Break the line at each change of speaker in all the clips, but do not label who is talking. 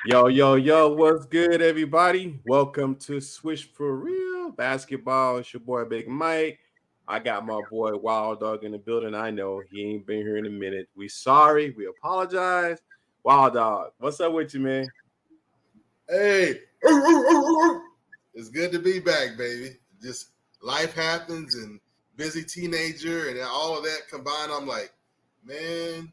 Yo, yo, yo, what's good, everybody? Welcome to Swish for Real Basketball. It's your boy, Big Mike. I got my boy, Wild Dog, in the building. I know he ain't been here in a minute. We sorry. We apologize. Wild Dog, what's up with you, man?
Hey, it's good to be back, baby. Just life happens and busy teenager and all of that combined. I'm like, man,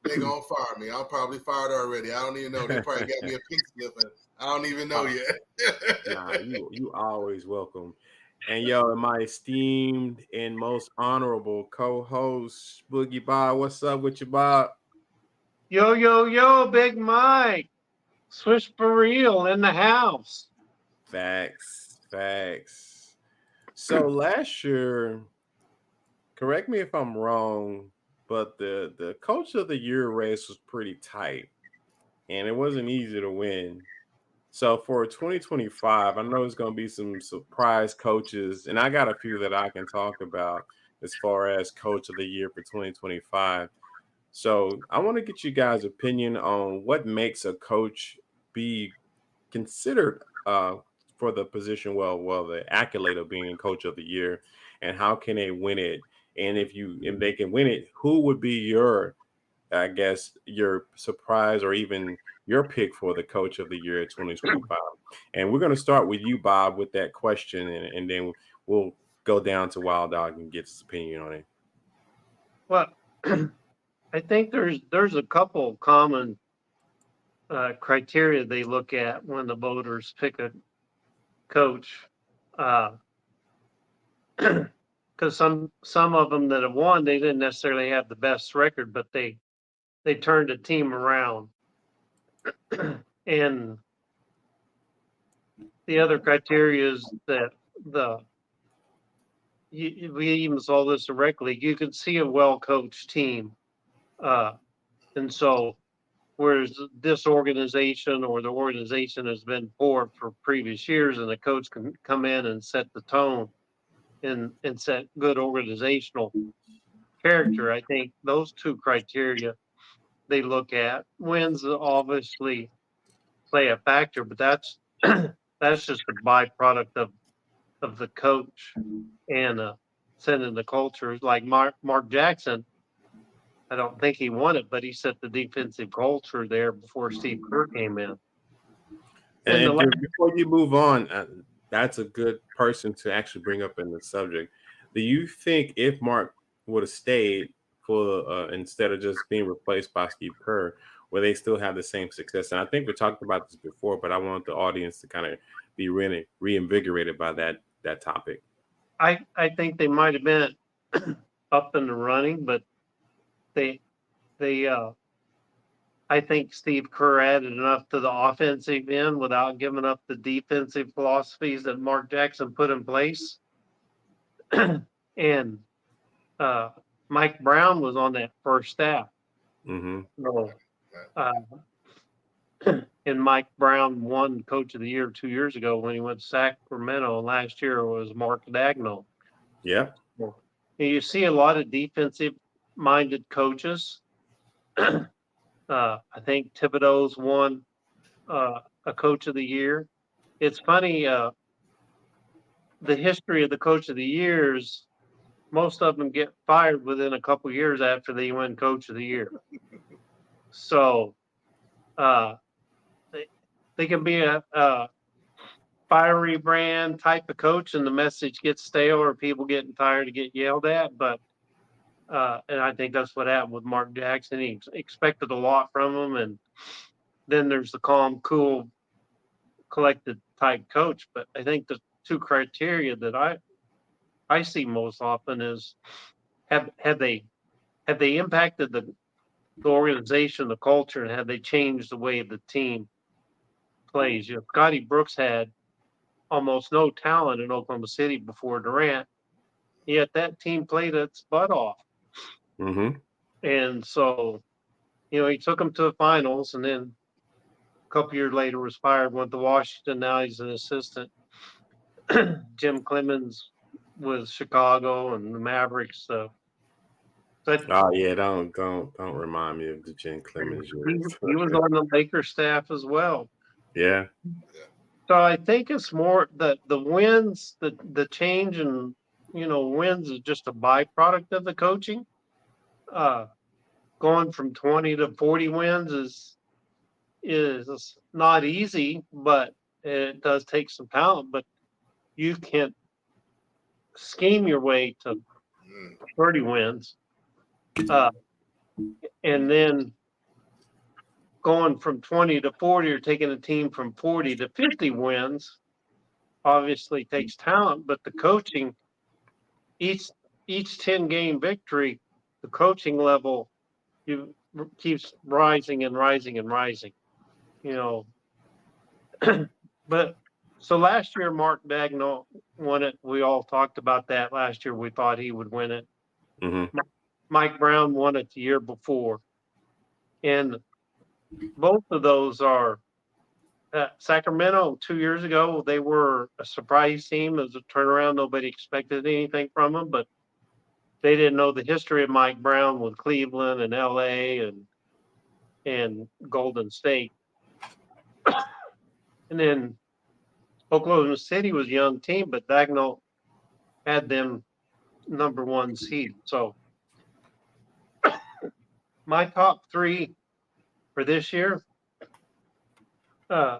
they gonna fire me. I'm probably fired already. I don't even know. They probably got me a pink slip and I don't even know
Uh,
yet.
nah, you always welcome. And yo, my esteemed and most honorable co-host, Boogie Bob. What's up with you, Bob?
Yo, yo, yo, Big Mike. Swish for real in the house.
Facts, facts. So last year, correct me if I'm wrong, but the coach of the year race was pretty tight, and it wasn't easy to win. So for 2025, I know there's going to be some surprise coaches, and I got a few that I can talk about as far as coach of the year for 2025. So I want to get you guys' opinion on what makes a coach be considered for the position, well, the accolade of being coach of the year, and how can they win it? And if they can win it, who would be your, I guess, your surprise or even your pick for the coach of the year 2025? And we're going to start with you, Bob, with that question, and then we'll go down to Wild Dog and get his opinion on it.
Well, I think there's a couple common criteria they look at when the voters pick a coach. Because some of them that have won, they didn't necessarily have the best record, but they turned a team around. And the other criteria is that we even saw this directly. You could see a well coached team, uh, and so whereas this organization or the organization has been poor for previous years, and the coach can come in and set the tone and set good organizational character. I think those two criteria they look at. Wins obviously play a factor, but that's that's just a byproduct of the coach and setting the culture. Like Mark Jackson, I don't think he won it, but he set the defensive culture there before Steve Kerr came in. And the
And before you move on, that's a good person to actually bring up in the subject. Do you think if Mark would have stayed for instead of just being replaced by Steve Kerr, will they still have the same success? And I think we talked about this before, but I want the audience to kind of be really reinvigorated by that topic.
I think they might have been up in the running, but they they I think Steve Kerr added enough to the offensive end without giving up the defensive philosophies that Mark Jackson put in place. And uh, Mike Brown was on that first staff.
Mm-hmm.
So, uh, and Mike Brown won Coach of the Year 2 years ago when he went to Sacramento. And last year was Mark Dagno.
Yeah.
So, you see a lot of defensive minded coaches. I think Thibodeau's won a Coach of the Year. It's funny, the history of the Coach of the Years. Most of them get fired within a couple years after they win Coach of the Year. So uh, they, they can be a fiery brand type of coach, and the message gets stale or people getting tired to get yelled at. But and I think that's what happened with Mark Jackson. He expected a lot from him, and then there's the calm, cool, collected type coach. But I think the two criteria that I see most often is have they impacted the organization, the culture, and have they changed the way the team plays? You know, Scotty Brooks had almost no talent in Oklahoma City before Durant, yet that team played its butt off.
Mm-hmm.
And so, he took them to the finals, and then a couple years later was fired, went to Washington. Now he's an assistant. Jim Clemens with Chicago and the Mavericks. But
Oh yeah, don't remind me of the Jen Clemens
he,
years.
he was on the Lakers staff as well.
Yeah.
Yeah.
So I think it's more the wins, the change in wins is just a byproduct of the coaching. Uh, Going from 20 to 40 wins is not easy, but it does take some talent. But you can scheme your way to
Mm.
30 wins, uh, and then going from 20 to 40 or taking a team from 40 to 50 wins obviously takes talent, but the coaching each each 10 game victory, the coaching level you keeps rising and rising and rising. You know, but so last year Mark Dagnall won it. We all talked about that last year. We thought he would win it.
Hmm.
Mike Brown won it the year before, and both of those are Sacramento 2 years ago. They were a surprise team as a turnaround. Nobody expected anything from them, but they didn't know the history of Mike Brown with Cleveland and LA and Golden State. And then Oklahoma City was a young team, but Dagnall had them number one seed. So my top three for this year, uh,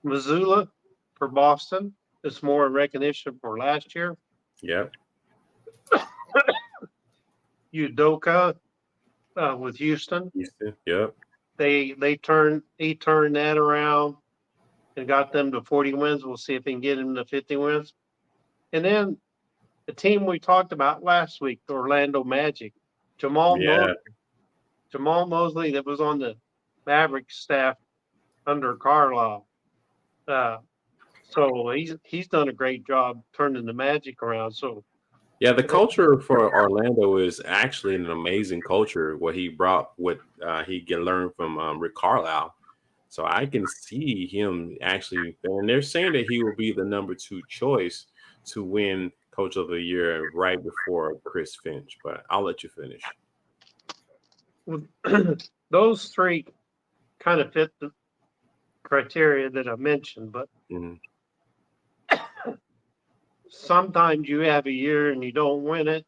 Missoula for Boston. It's more recognition for last year.
Yep.
Udoka with Houston.
Houston. Yep.
He turned that around and got them to 40 wins. We'll see if he can get him to 50 wins. And then the team we talked about last week, the Orlando Magic, Jamal Mo-
Yeah.
Jamal Mosley that was on the Mavericks staff under Carlisle. Uh, so he's done a great job turning the Magic around. So
Yeah, the culture for Orlando is actually an amazing culture. What he brought, what he can learn from Rick Carlisle. So I can see him actually, and they're saying that he will be the number two choice to win Coach of the Year right before Chris Finch. But I'll let you finish.
those three kind of fit the criteria that I mentioned, but
Mhm.
sometimes you have a year and you don't win it.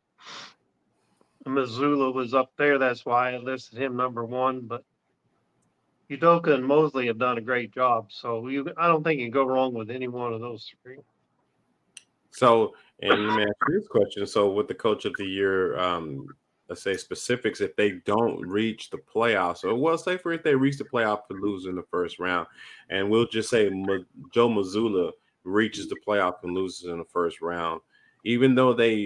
Missoula was up there. That's why I listed him number one. But Udoka and Mosley have done a great job. So I don't think you can go wrong with any one of those three.
So, and let me ask you this question. So, with the Coach of the Year, let's say specifics, if they don't reach the playoffs, or well, say for if they reach the playoff and lose in the first round, and we'll just say Joe Mazzulla reaches the playoff and loses in the first round, even though they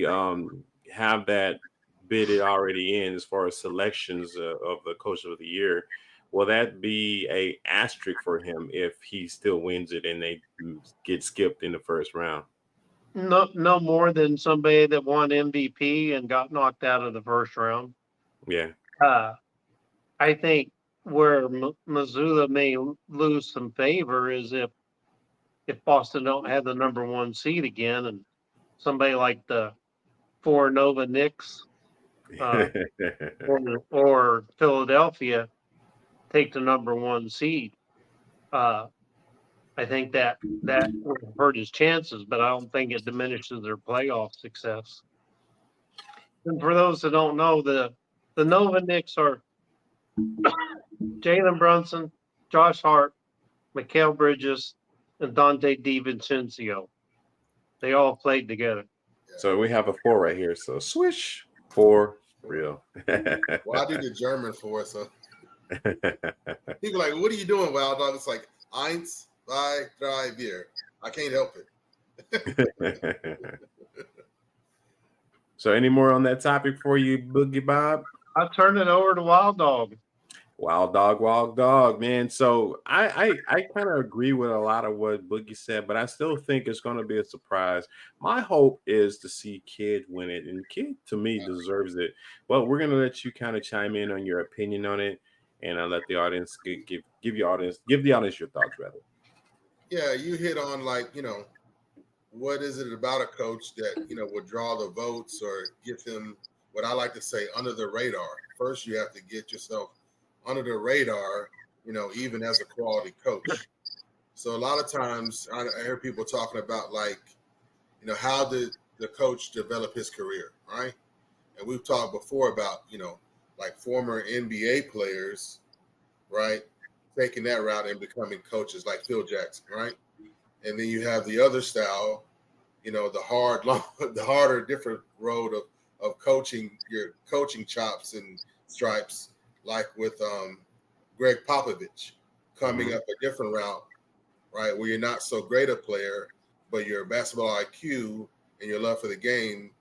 have that bid it already in as far as selections of the Coach of the Year, will that be a asterisk for him if he still wins it and they get skipped in the first round?
No more than somebody that won MVP and got knocked out of the first round.
Yeah.
Uh, I think where Missoula may lose some favor is if Boston don't have the number one seed again, and somebody like the four Nova Knicks uh, or Philadelphia take the number one seed. Uh, I think that would hurt his chances, but I don't think it diminishes their playoff success. And for those that don't know, the Nova Knicks are Jalen Brunson, Josh Hart, Mikal Bridges, and Dante DiVincenzo. They all played together.
So we have a four right here. So swish for real.
Well, I do the German for it, so people are like, "What are you doing, Wild Dog?" It's like eins, zwei, drei, vier. I can't help it.
So any more on that topic for you, Boogie Bob?
I'll turn it over to Wild Dog.
Wild dog, man. So I kind of agree with a lot of what Boogie said, but I still think it's going to be a surprise. My hope is to see Kid win it, and Kid to me deserves it. But we're going to let you kind of chime in on your opinion on it, and I'll let the audience give the audience your thoughts rather.
Yeah, you hit on what is it about a coach that would draw the votes or get them what I like to say, under the radar. First, you have to get yourself under the radar, even as a quality coach. So a lot of times I hear people talking about like, how did the coach develop his career, right? And we've talked before about, like former NBA players, right, taking that route and becoming coaches like Phil Jackson, right? And then you have the other style, the harder, different road of coaching, your coaching chops and stripes, like with Greg Popovich, coming up a different route, right, where you're not so great a player, but your basketball IQ and your love for the game,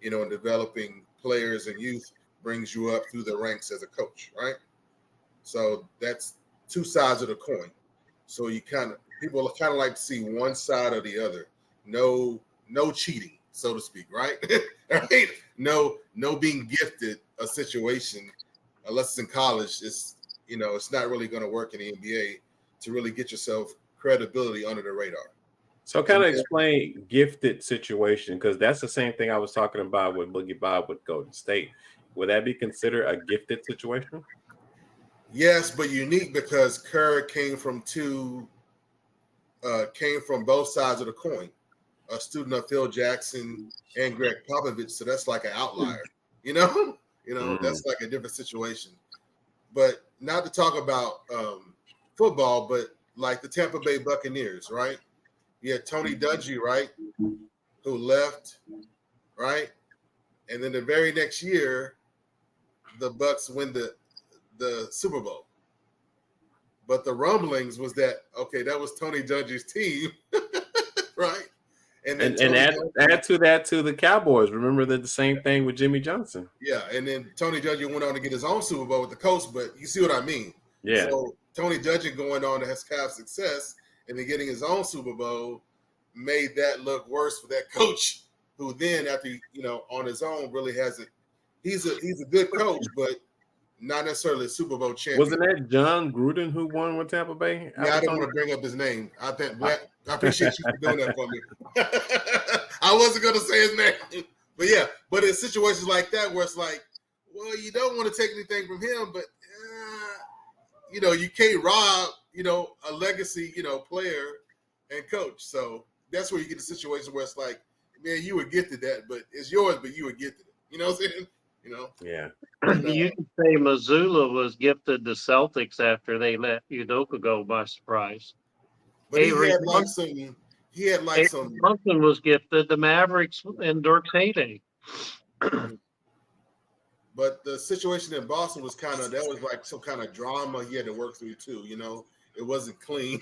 and developing players and youth brings you up through the ranks as a coach, right? So that's two sides of the coin. So people kind of like to see one side or the other. No cheating, so to speak, right? Right? No being gifted a situation unless it's in college. It's not really going to work in the NBA to really get yourself credibility under the radar.
So kind of explain gifted situation, because that's the same thing I was talking about with Boogie Bob with Golden State. Would that be considered a gifted situation?
Yes, but unique because Kerr came from both sides of the coin. A student of Phil Jackson and Greg Popovich, so that's like an outlier. That's like a different situation. But not to talk about football, but like the Tampa Bay Buccaneers, right? You had Tony Dungy, right, who left, right, and then the very next year, the Bucks win the Super Bowl. But the rumblings was that that was Tony Dungy's team, right?
And add to that to the Cowboys. Remember that the same thing with Jimmy Johnson.
Yeah, and then Tony Dungy went on to get his own Super Bowl with the Colts, but you see what I mean?
Yeah.
So Tony Dungy going on to have success and then getting his own Super Bowl made that look worse for that coach, who then after on his own really hasn't. He's a good coach, but not necessarily a Super Bowl champion.
Wasn't that John Gruden who won with Tampa Bay?
Yeah, I didn't want to bring up his name. I appreciate you for doing that for me. I wasn't going to say his name. But yeah, but in situations like that where it's like, well, you don't want to take anything from him, but, you can't rob, a legacy, player and coach. So that's where you get the situation where it's like, man, you were gifted that, but it's yours, but you were gifted it. You know what I'm saying?
Yeah.
You could say Missoula was gifted the Celtics after they let Udoka go by surprise.
But Avery Johnson
was gifted the Mavericks in Dirk's heyday.
But the situation in Boston was that was like some kind of drama he had to work through too. It wasn't clean.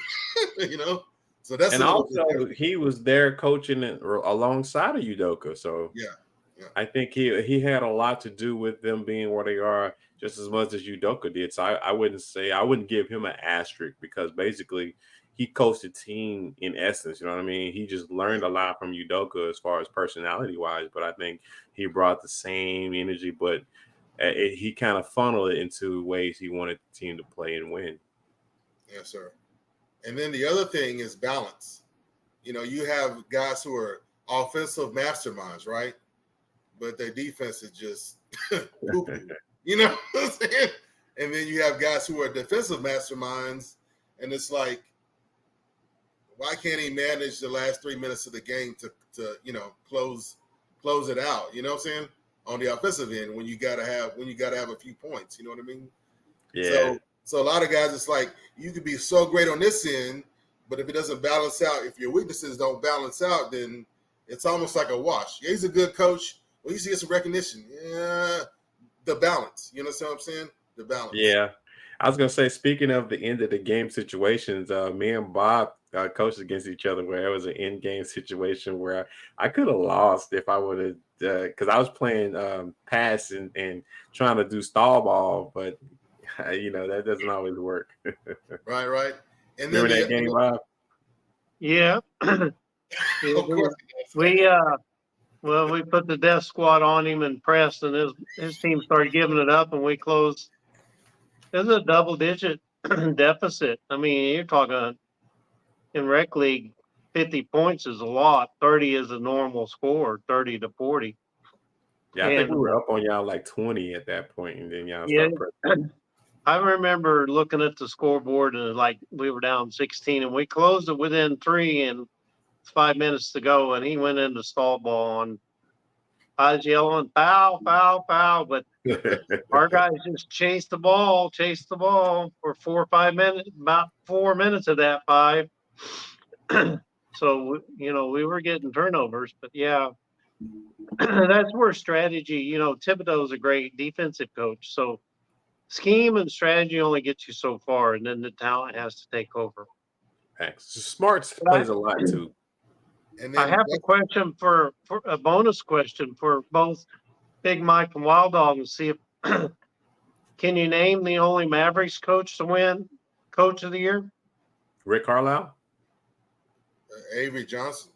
So that's
also he was there coaching alongside of Udoka. So
yeah.
I think he had a lot to do with them being where they are just as much as Udoka did. So I wouldn't give him an asterisk, because basically he coached a team in essence. You know what I mean? He just learned a lot from Udoka as far as personality wise, but I think he brought the same energy, but he kind of funneled it into ways he wanted the team to play and win.
Yes, sir. And then the other thing is balance. You have guys who are offensive masterminds, right? But their defense is just poo-poo. You know what I'm saying? And then you have guys who are defensive masterminds, and it's like, why can't he manage the last 3 minutes of the game to close it out? You know what I'm saying? On the offensive end, when you gotta have a few points, you know what I mean?
Yeah.
So a lot of guys, it's like you could be so great on this end, but if it doesn't balance out, if your weaknesses don't balance out, then it's almost like a wash. Yeah, he's a good coach. Well, you see some recognition. Yeah, the balance. You know what I'm saying? The balance.
Yeah. I was going to say, speaking of the end of the game situations, me and Bob coached against each other where it was an end game situation where I could have lost if I would have, because I was playing pass and trying to do stall ball, but, that doesn't always work.
Right. And then
remember that game, Bob?
Yeah.
Of course.
We put the death squad on him and pressed, and his team started giving it up, and we closed. It was a double-digit deficit. I mean, you're talking in rec league, 50 points is a lot. 30 is a normal score, 30 to 40.
Yeah, I think we
And
were up on y'all like 20 at that point, and then y'all
yeah,
start pressing.
I remember looking at the scoreboard and like we were down 16, and we closed it within 3, and 5 minutes to go, and he went into stall ball, and I was yelling foul, foul, foul, but our guys just chased the ball for 4 or 5 minutes, about 4 minutes of that 5. So, we were getting turnovers, but yeah, that's where strategy, Thibodeau's a great defensive coach. So scheme and strategy only get you so far, and then the talent has to take over.
Thanks. Smarts
But
plays a lot too.
And
I
then
have a question for a bonus question for both Big Mike and Wild Dog and see if can you name the only Mavericks coach to win Coach of the Year?
Rick Carlisle.
Avery Johnson.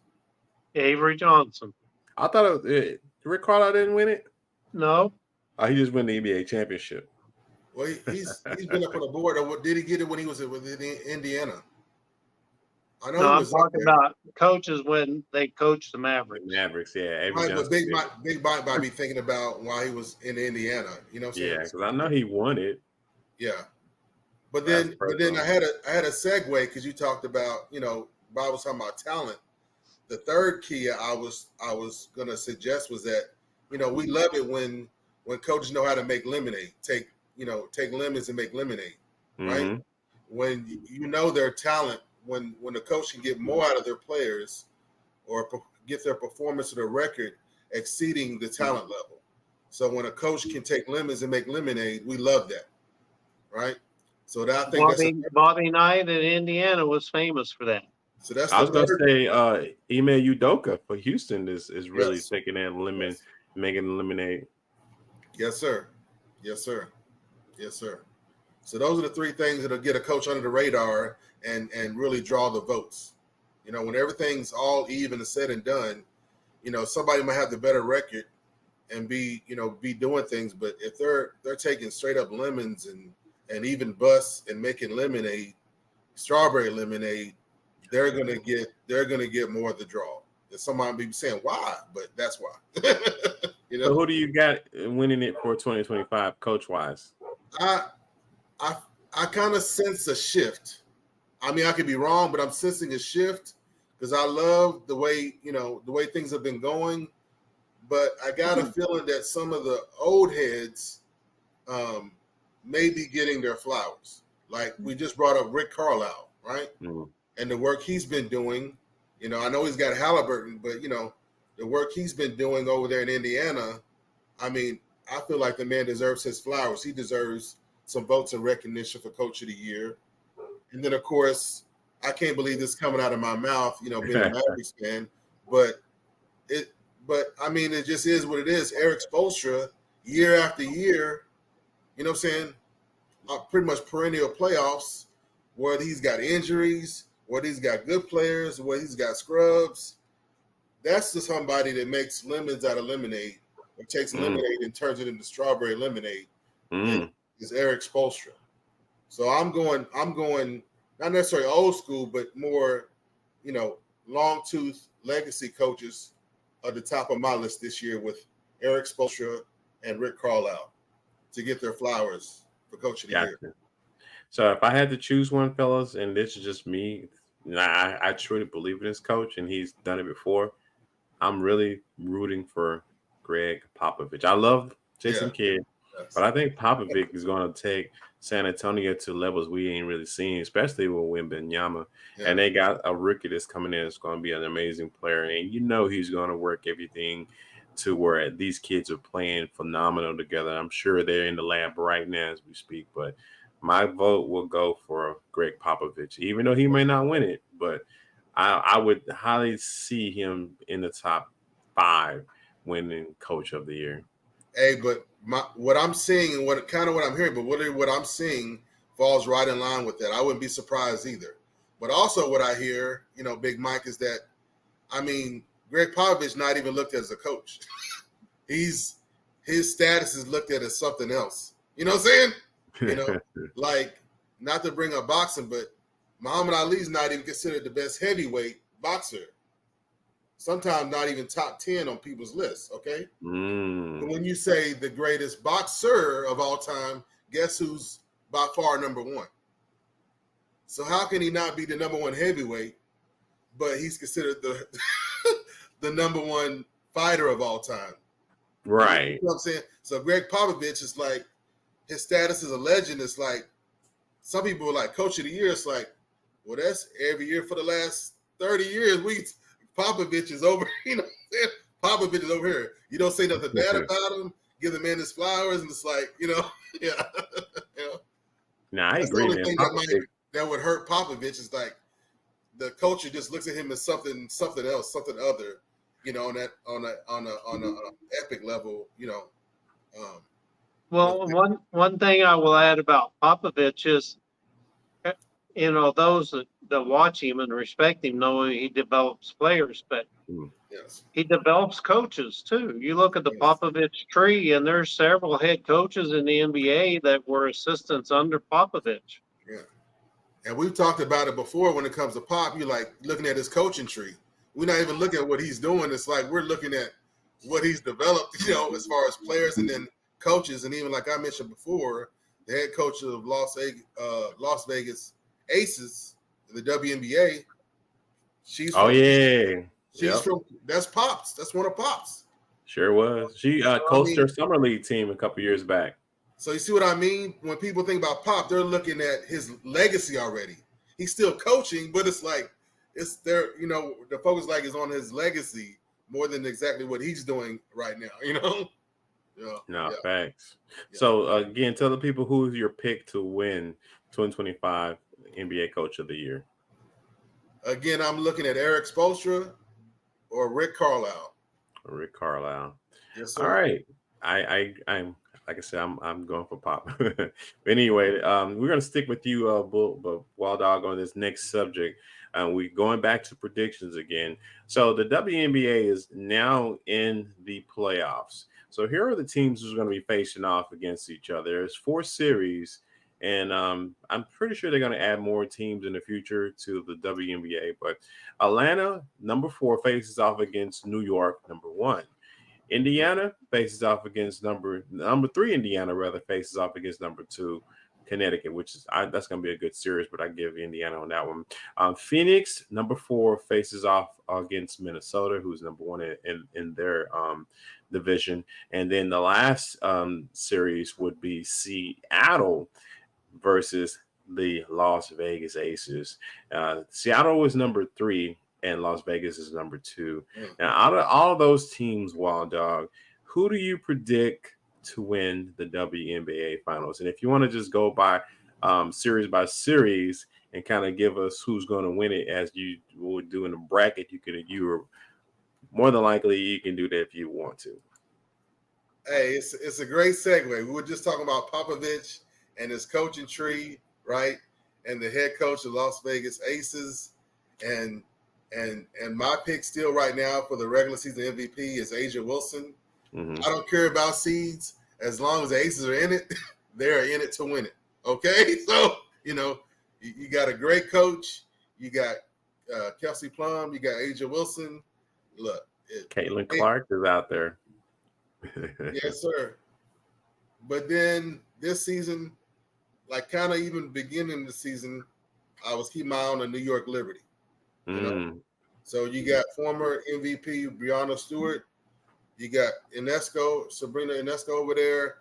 Avery Johnson.
I thought Rick Carlisle didn't win it.
No,
Oh, he just won the NBA championship.
Well, he's been up on the board. Or did he get it when he was with Indiana? I know
no,
he
I'm
was up
talking
there.
about coaches when they coached the
The
Mavericks.
Mavericks, yeah. Avery
Right, but
Johnson.
Big Mike might be thinking about why he was in Indiana. You know what I'm saying?
Yeah, because I know he won it.
Yeah. But
That's
then I
personal.
had a segue because you talked about, Bob was talking about talent. The third key I was gonna suggest was that, we love it when coaches know how to make lemonade, take lemons and make lemonade, right?
Mm-hmm.
When you know their talent, when the coach can get more out of their players or get their performance or their record exceeding the talent level. So when a coach can take lemons and make lemonade, we love that, right? So I think that's
Bobby Knight in Indiana was famous for that.
that's
I
the
was gonna
third.
say Ime Udoka for Houston is really
Yes,
taking that lemon,
yes,
making lemonade.
yes, sir, yes, sir, yes, sir. So those are the three things that'll get a coach under the radar and really draw the votes. When everything's all even and said and done, somebody might have the better record and be doing things, but if they're taking straight up lemons and even busts and making lemonade, strawberry lemonade, they're gonna get more of the draw. And somebody may be saying why, but that's why.
So who do you got winning it for 2025, coach wise?
I I I kind of sense a shift. I mean, I could be wrong, but I'm sensing a shift because I love the way the way things have been going. But I got a feeling that some of the old heads may be getting their flowers. Like we just brought up Rick Carlisle, right?
Mm.
And the work he's been doing. I know he's got Halliburton, but the work he's been doing over there in Indiana. I mean, I feel like the man deserves his flowers. He deserves some votes and recognition for Coach of the Year. And then, of course, I can't believe this coming out of my mouth, being a Mavericks fan, but I mean, it just is what it is. Eric Spoelstra, year after year, you know what I'm saying, pretty much perennial playoffs, whether he's got injuries, whether he's got good players, whether he's got scrubs. That's just somebody that makes lemons out of lemonade or takes lemonade and turns it into strawberry lemonade. Is Eric Spoelstra. So I'm going not necessarily old school, but more, long tooth legacy coaches at the top of my list this year with Eric Spoelstra and Rick Carlisle to get their flowers for Coach of the Year.
So if I had to choose one, fellas, and this is just me, I truly believe in this coach, and he's done it before. I'm really rooting for Greg Popovich. I love Jason Kidd, but I think Popovich is going to take San Antonio to levels we ain't really seen, especially with Wembanyama. Yeah. And they got a rookie that's coming in that's going to be an amazing player. And he's going to work everything to where these kids are playing phenomenal together. I'm sure they're in the lab right now as we speak. But my vote will go for Greg Popovich, even though he may not win it. But I would highly see him in the top 5 winning Coach of the Year.
Hey, but what I'm seeing and what I'm hearing, but what I'm seeing falls right in line with that. I wouldn't be surprised either. But also what I hear, Big Mike, is that, I mean, Greg Popovich not even looked at as a coach. His status is looked at as something else. You know what I'm saying? Like, not to bring up boxing, but Muhammad Ali's not even considered the best heavyweight boxer. sometimes not even top 10 on people's lists. Okay, but
Mm.
when you say the greatest boxer of all time, guess who's by far number one? So how can he not be the number one heavyweight, but he's considered the the number one fighter of all time?
Right.
You know what I'm saying? So Greg Popovich is like, his status as a legend is like, some people are like coach of the year. It's like, well, that's every year for the last 30 years. Popovich is over, you know what I'm saying? Popovich is over here. You don't say nothing bad about him, give the man his flowers, and it's like, yeah. You know,
Nah, I
that's the
agree,
only
man.
thing that would hurt Popovich is like the culture just looks at him as something else, something other, on a epic level,
Well, one thing I will add about Popovich is, those that watch him and respect him know he develops players, but
yes,
he develops coaches too. You look at the
yes,
Popovich tree, and there's several head coaches in the NBA that were assistants under Popovich.
yeah. And we've talked about it before when it comes to Pop. You're like looking at his coaching tree. We're not even looking at what he's doing. It's like we're looking at what he's developed, as far as players and then coaches. And even like I mentioned before, the head coach of Las Vegas Aces, the WNBA, she's
Oh
from
yeah. Yep.
that's Pops. That's one of Pops.
Sure was. She
So I
coached her
mean,
summer league team a couple years back.
so you see what I mean? When people think about Pop, they're looking at his legacy already. He's still coaching, but it's like it's there, the focus like is on his legacy more than exactly what he's doing right now, Yeah.
No,
Yeah.
facts.
Yeah.
So again, tell the people who's your pick to win 2025 NBA Coach of the Year.
Again, I'm looking at Eric Spoelstra or Rick Carlisle.
Rick Carlisle.
Yes,
All
sir.
right. I'm like I said, I'm going for Pop. But anyway, we're gonna stick with you, Wild Dog, on this next subject. We're going back to predictions again. So the WNBA is now in the playoffs. So here are the teams who's going to be facing off against each other. There's 4 series, and I'm pretty sure they're going to add more teams in the future to the WNBA. But Atlanta, number 4, faces off against New York, number 1. Indiana faces off against number 3. Indiana rather faces off against number 2, Connecticut, which is that's going to be a good series, but I give Indiana on that one. Phoenix, number 4, faces off against Minnesota, who's number 1 in their division, and then the last series would be Seattle versus the Las Vegas Aces. Seattle was number 3. And Las Vegas is number 2. Now, out of all of those teams, Wild Dog, who do you predict to win the WNBA Finals? And if you want to just go by series and kind of give us who's going to win it, as you would do in the bracket, you more than likely you can do that if you want to.
Hey, it's a great segue. We were just talking about Popovich and his coaching tree, right? And the head coach of Las Vegas Aces, and my pick still right now for the regular season MVP is Asia Wilson.
Mm-hmm.
I don't care about seeds as long as the Aces are in it. They're in it to win it. Okay, so you got a great coach. You got Kelsey Plum. You got Asia Wilson. Look,
Caitlin Clark is out there.
Yes, sir. But then this season, like kind of even beginning the season, I was keeping my eye on the New York Liberty. So you got former MVP Breonna Stewart, you got Sabrina Ionesco over there.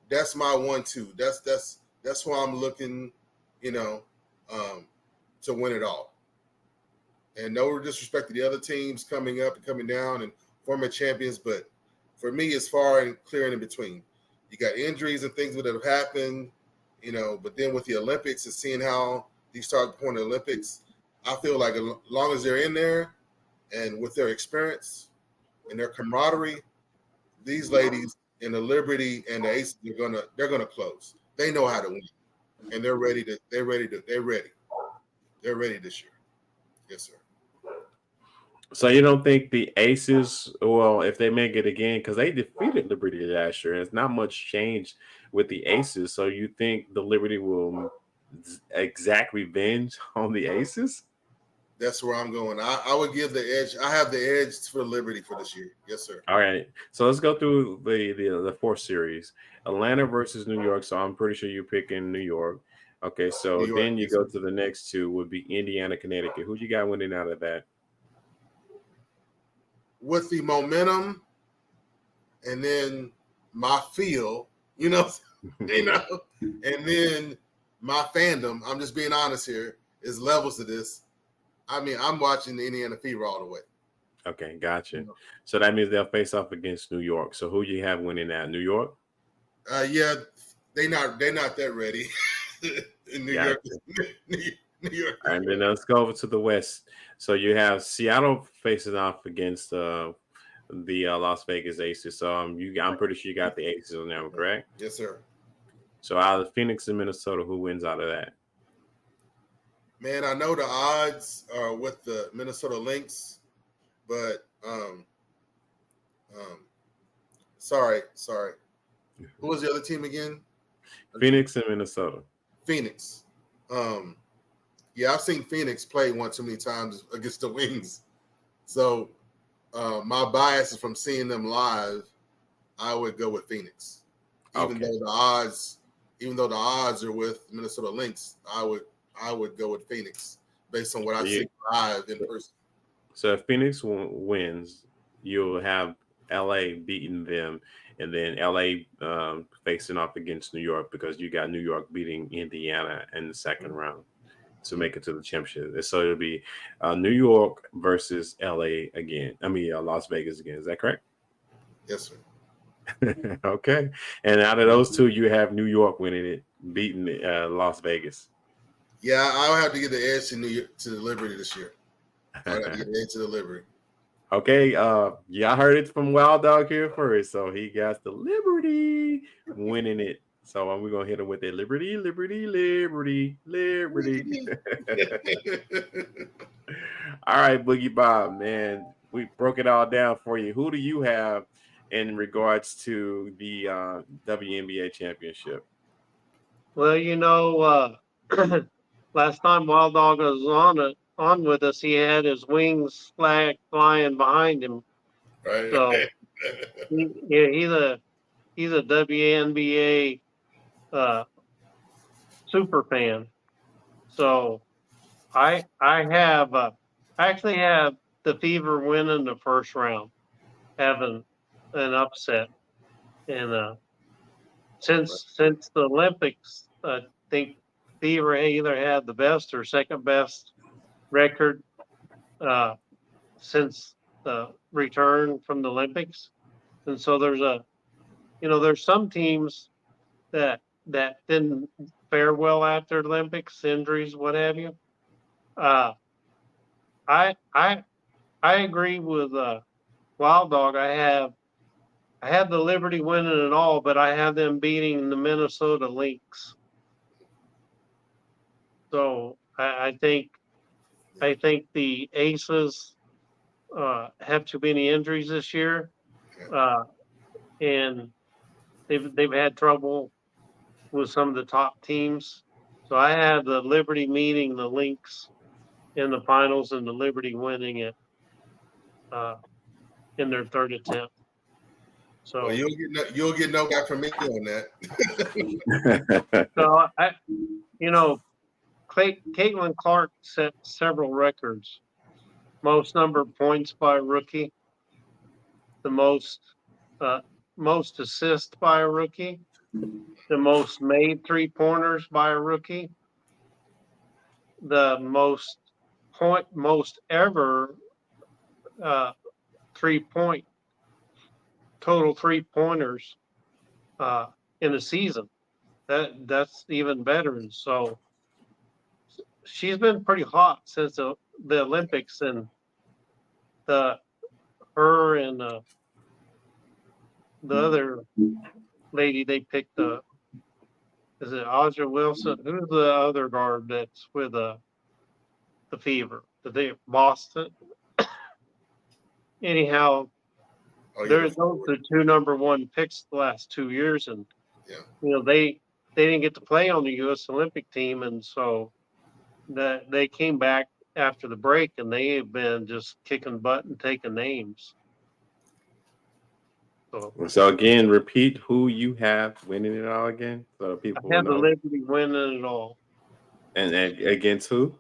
That's my 1-2. That's why I'm looking, to win it all. And no disrespect to the other teams coming up and coming down and former champions, but for me, it's far and clear and in between. You got injuries and things that have happened, but then with the Olympics and seeing how these start going to the Olympics, I feel like as long as they're in there and with their experience and their camaraderie, these ladies in the Liberty and the Aces they're gonna close. They know how to win, and they're ready this year. Yes, sir.
So you don't think the Aces, well, if they make it again, because they defeated Liberty last year, it's not much change with the Aces. So you think the Liberty will exact revenge on the Aces?
That's where I'm going. I would give the edge. I have the edge for Liberty for this year. Yes, sir.
All right. So let's go through the fourth series. Atlanta versus New York. So I'm pretty sure you're picking New York. Okay,
New
so
York.
then you
Yes,
go
sir.
to the next two would be Indiana, Connecticut. Who you got winning out of that?
With the momentum, and then my feel, you know, and then my fandom. I'm just being honest here. Is levels to this. I mean, I'm watching the Indiana Fever all the way.
Okay, gotcha. So that means they'll face off against New York. So who you have winning that? New York?
Yeah, they're not that ready. In New York,
Gotcha.
New York.
And then let's go over to the West. So you have Seattle facing off against the Las Vegas Aces. So I'm pretty sure you got the Aces on them, correct?
Yes, sir.
So out of Phoenix and Minnesota, who wins out of that?
Man, I know the odds are with the Minnesota Lynx, but sorry. Who was the other team again?
Phoenix and Minnesota.
Phoenix. Yeah, I've seen Phoenix play one too many times against the Wings. So my bias is from seeing them live. I would go with Phoenix, even though the odds are with Minnesota Lynx. I would go with Phoenix based on what I see live in person.
So if Phoenix wins, you'll have LA beating them, and then LA facing off against New York because you got New York beating Indiana in the second round to make it to the championship. So it'll be New York versus LA again. I mean, Las Vegas again. Is that correct?
Yes, sir.
Okay. And out of those two, you have New York winning it, beating Las Vegas.
Yeah, I'll have to get the edge to the Liberty this year. I'll have to get the edge to the Liberty.
Okay, y'all heard it from Wild Dog here first. So he got the Liberty winning it. So we're gonna hit him with that Liberty. All right, Boogie Bob, man. We broke it all down for you. Who do you have in regards to the WNBA championship?
Well, last time Wild Dog was on with us, he had his wings flying behind him.
Right.
So he's a WNBA super fan. So I actually have the Fever winning the first round, having an upset, and since the Olympics, I think Fever either had the best or second best record since the return from the Olympics, and so there's some teams that didn't fare well after the Olympics, injuries, what have you. Uh, I I I agree with Wild Dog. I have the Liberty winning it all, but I have them beating the Minnesota Lynx. So I think the Aces have too many injuries this year, uh, and they've had trouble with some of the top teams. So I have the Liberty meeting the Lynx in the finals and the Liberty winning it uh, in their third attempt. So
Well, you'll get no back from me on that.
so Caitlin Clark set several records. Most number of points by a rookie, the uh, most assists by a rookie, the most made 3-pointers by a rookie, the most ever 3-point total 3-pointers in a season. That's even better. And so she's been pretty hot since the Olympics, and her and the other lady they picked, is it Audra Wilson? Who's the other guard that's with the Fever? Boston? Anyhow, those are two number one picks the last 2 years, and they didn't get to play on the U.S. Olympic team, and so they came back after the break, and they have been just kicking butt and taking names. So
So again, repeat who you have winning it all again, so
I
people will
have the
know.
Liberty winning it all.
And against who?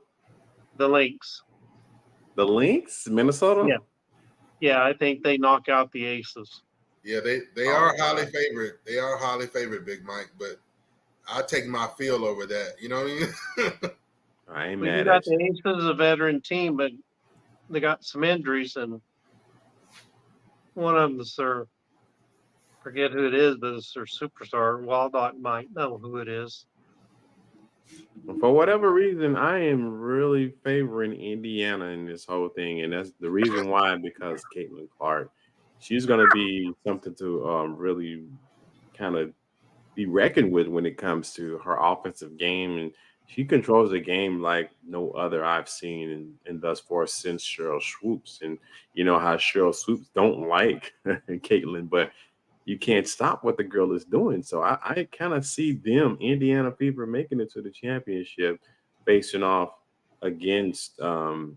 The Lynx.
The Lynx, Minnesota.
Yeah. Yeah, I think they knock out the Aces.
Yeah, they
Oh
are highly
wow,
favored. They are highly favored, Big Mike. But I take my feel over that. You know what I mean?
I ain't
Well, you
mad
got
at
the Aces, a veteran team, but they got some injuries, and one of them is their, forget who it is, but it's their superstar. Wild Dog might know who it is.
you. For whatever reason, I am really favoring Indiana in this whole thing, and that's the reason why. Because Caitlin Clark, she's going to be something to really kind of be reckoned with when it comes to her offensive game, and she controls the game like no other I've seen in thus far since Cheryl Swoops. And you know how Cheryl Swoops don't like Caitlin, but you can't stop what the girl is doing. So I kind of see them, Indiana Fever, making it to the championship, facing off against. Let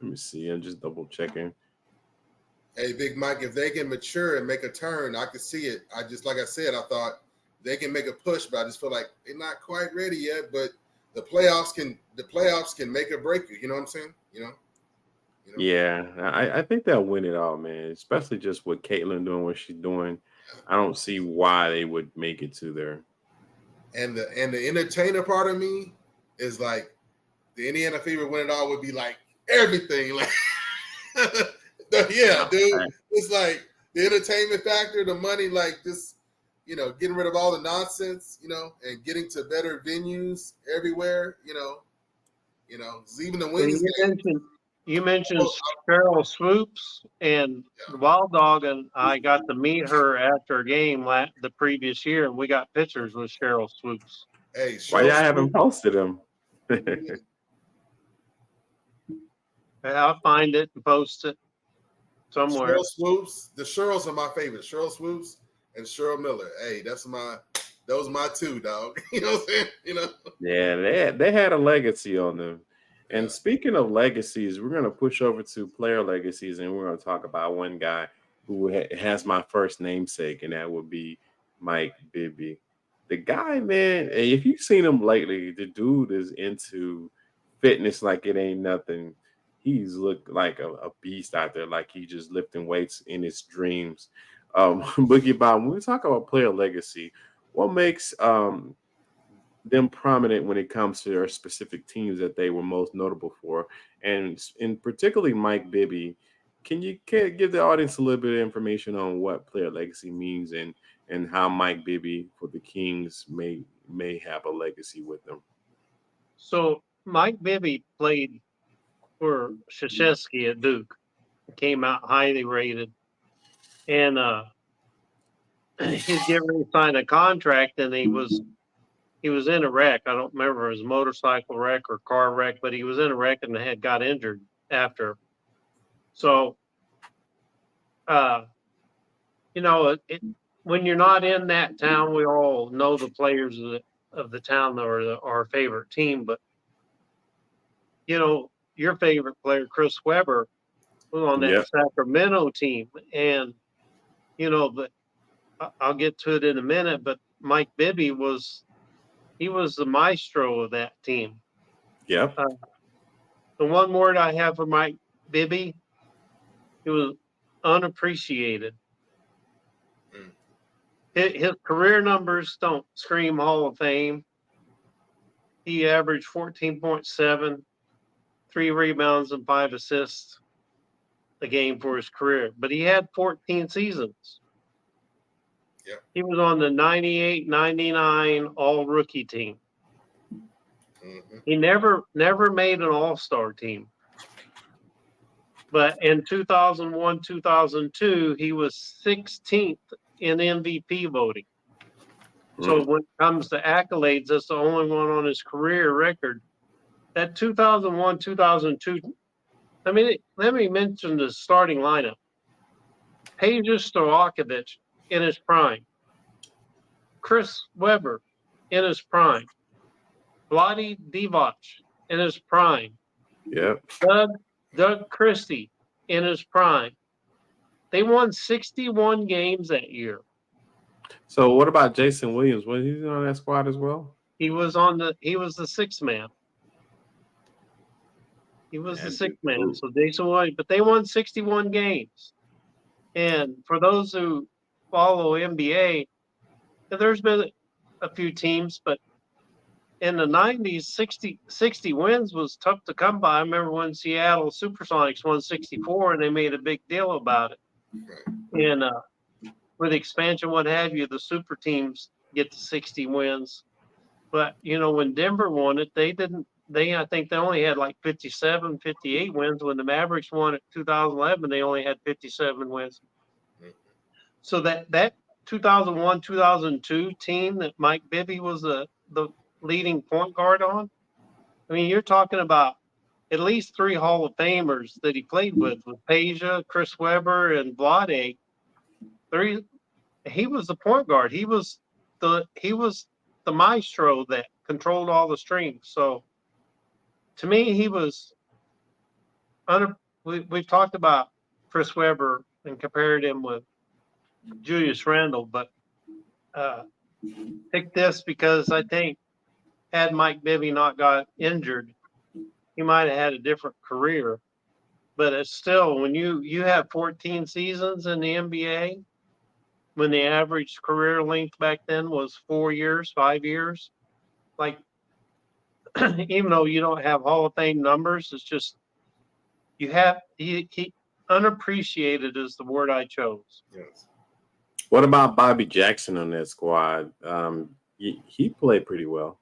me see. I'm just double checking.
Hey, Big Mike, if they can mature and make a turn, I could see it. I just, like I said, I thought they can make a push, but I just feel like they're not quite ready yet. But the playoffs can make or break you. You know what I'm saying? You know.
Yeah, I think they'll win it all, man. Especially just with Caitlyn doing what she's doing. I don't see why they would make it to there.
And the entertainer part of me is like the Indiana Fever win it all would be like everything. Like, yeah,
No,
dude, it's like the entertainment factor, the money, like just getting rid of all the nonsense, and getting to better venues everywhere, even the
Well,
women's game.
you mentioned
Oh,
Cheryl Swoops and
yeah.
the Wild Dog, and I got to meet her after a game the previous year, and we got pictures with Cheryl Swoops.
Hey,
why
Cheryl
y'all haven't
Swoop.
posted them?
And I'll find it and post it
Cheryl
somewhere.
Swoops. The Cheryls are my favorite. Cheryl Swoops and Cheryl Miller. Hey, those my two, dog. You know what I'm saying?
Yeah, they had a legacy on them. And
Yeah.
speaking of legacies, we're gonna push over to player legacies, and we're gonna talk about one guy who has my first namesake, and that would be Mike Bibby. The guy, man, if you've seen him lately, the dude is into fitness like it ain't nothing. He's looked like a beast out there, like he just lifting weights in his dreams. Boogie Bob, when we talk about player legacy, what makes them prominent when it comes to their specific teams that they were most notable for, and in particularly Mike Bibby. Can give the audience a little bit of information on what player legacy means, and how Mike Bibby for the Kings may have a legacy with them?
So Mike Bibby played for Krzyzewski at Duke, came out highly rated, and he's getting ready to sign a contract, and he was in a wreck. I don't remember his motorcycle wreck or car wreck, but he was in a wreck and had got injured after. So, uh, when you're not in that town, we all know the players of the town that are our favorite team. But your favorite player, Chris Webber, was on that
Yep.
Sacramento team, and but I'll get to it in a minute. But Mike Bibby was the maestro of that team.
Yep.
Uh, the one word I have for Mike Bibby, he was unappreciated.
Mm.
His career numbers don't scream Hall of Fame. He averaged 14.7, 3 rebounds, and 5 assists a game for his career, but he had 14 seasons.
Yep.
He was on the 98-99 all rookie team.
Mm-hmm.
He never made an all-star team. But in 2001, 2002, he was 16th in MVP voting. So
Mm.
when it comes to accolades, that's the only one on his career record. That 2001, 2002, let me mention the starting lineup. Peja Stojakovic in his prime. Chris Webber in his prime. Vlade Divac in his prime.
Yep.
Doug Christie in his prime. They won 61 games that year.
So what about Jason Williams? Was he on that squad as well?
He was the sixth man. He was the
And
sixth man. So Jason Williams, but they won 61 games. And for those who follow NBA, there's been a few teams, but in the 90s, 60 wins was tough to come by. I remember when Seattle Supersonics won 64 and they made a big deal about it.
Right.
And with expansion, what have you, the super teams get to 60 wins. But, when Denver won it, I think they only had like 57, 58 wins. When the Mavericks won it 2011, they only had 57 wins. So that 2001, 2002 team that Mike Bibby was the leading point guard on, I mean, you're talking about at least 3 Hall of Famers that he played with Peja, Chris Webber, and Vlade. He was the point guard. He was the maestro that controlled all the strings. So to me, he was we've talked about Chris Webber and compared him with Julius Randle, but pick this because I think had Mike Bibby not got injured, he might have had a different career. But it's still, when you have 14 seasons in the NBA, when the average career length back then was 4 years, 5 years, like even though you don't have Hall of Fame numbers, it's just he unappreciated is the word I chose.
Yes.
What about Bobby Jackson on that squad? He played pretty well.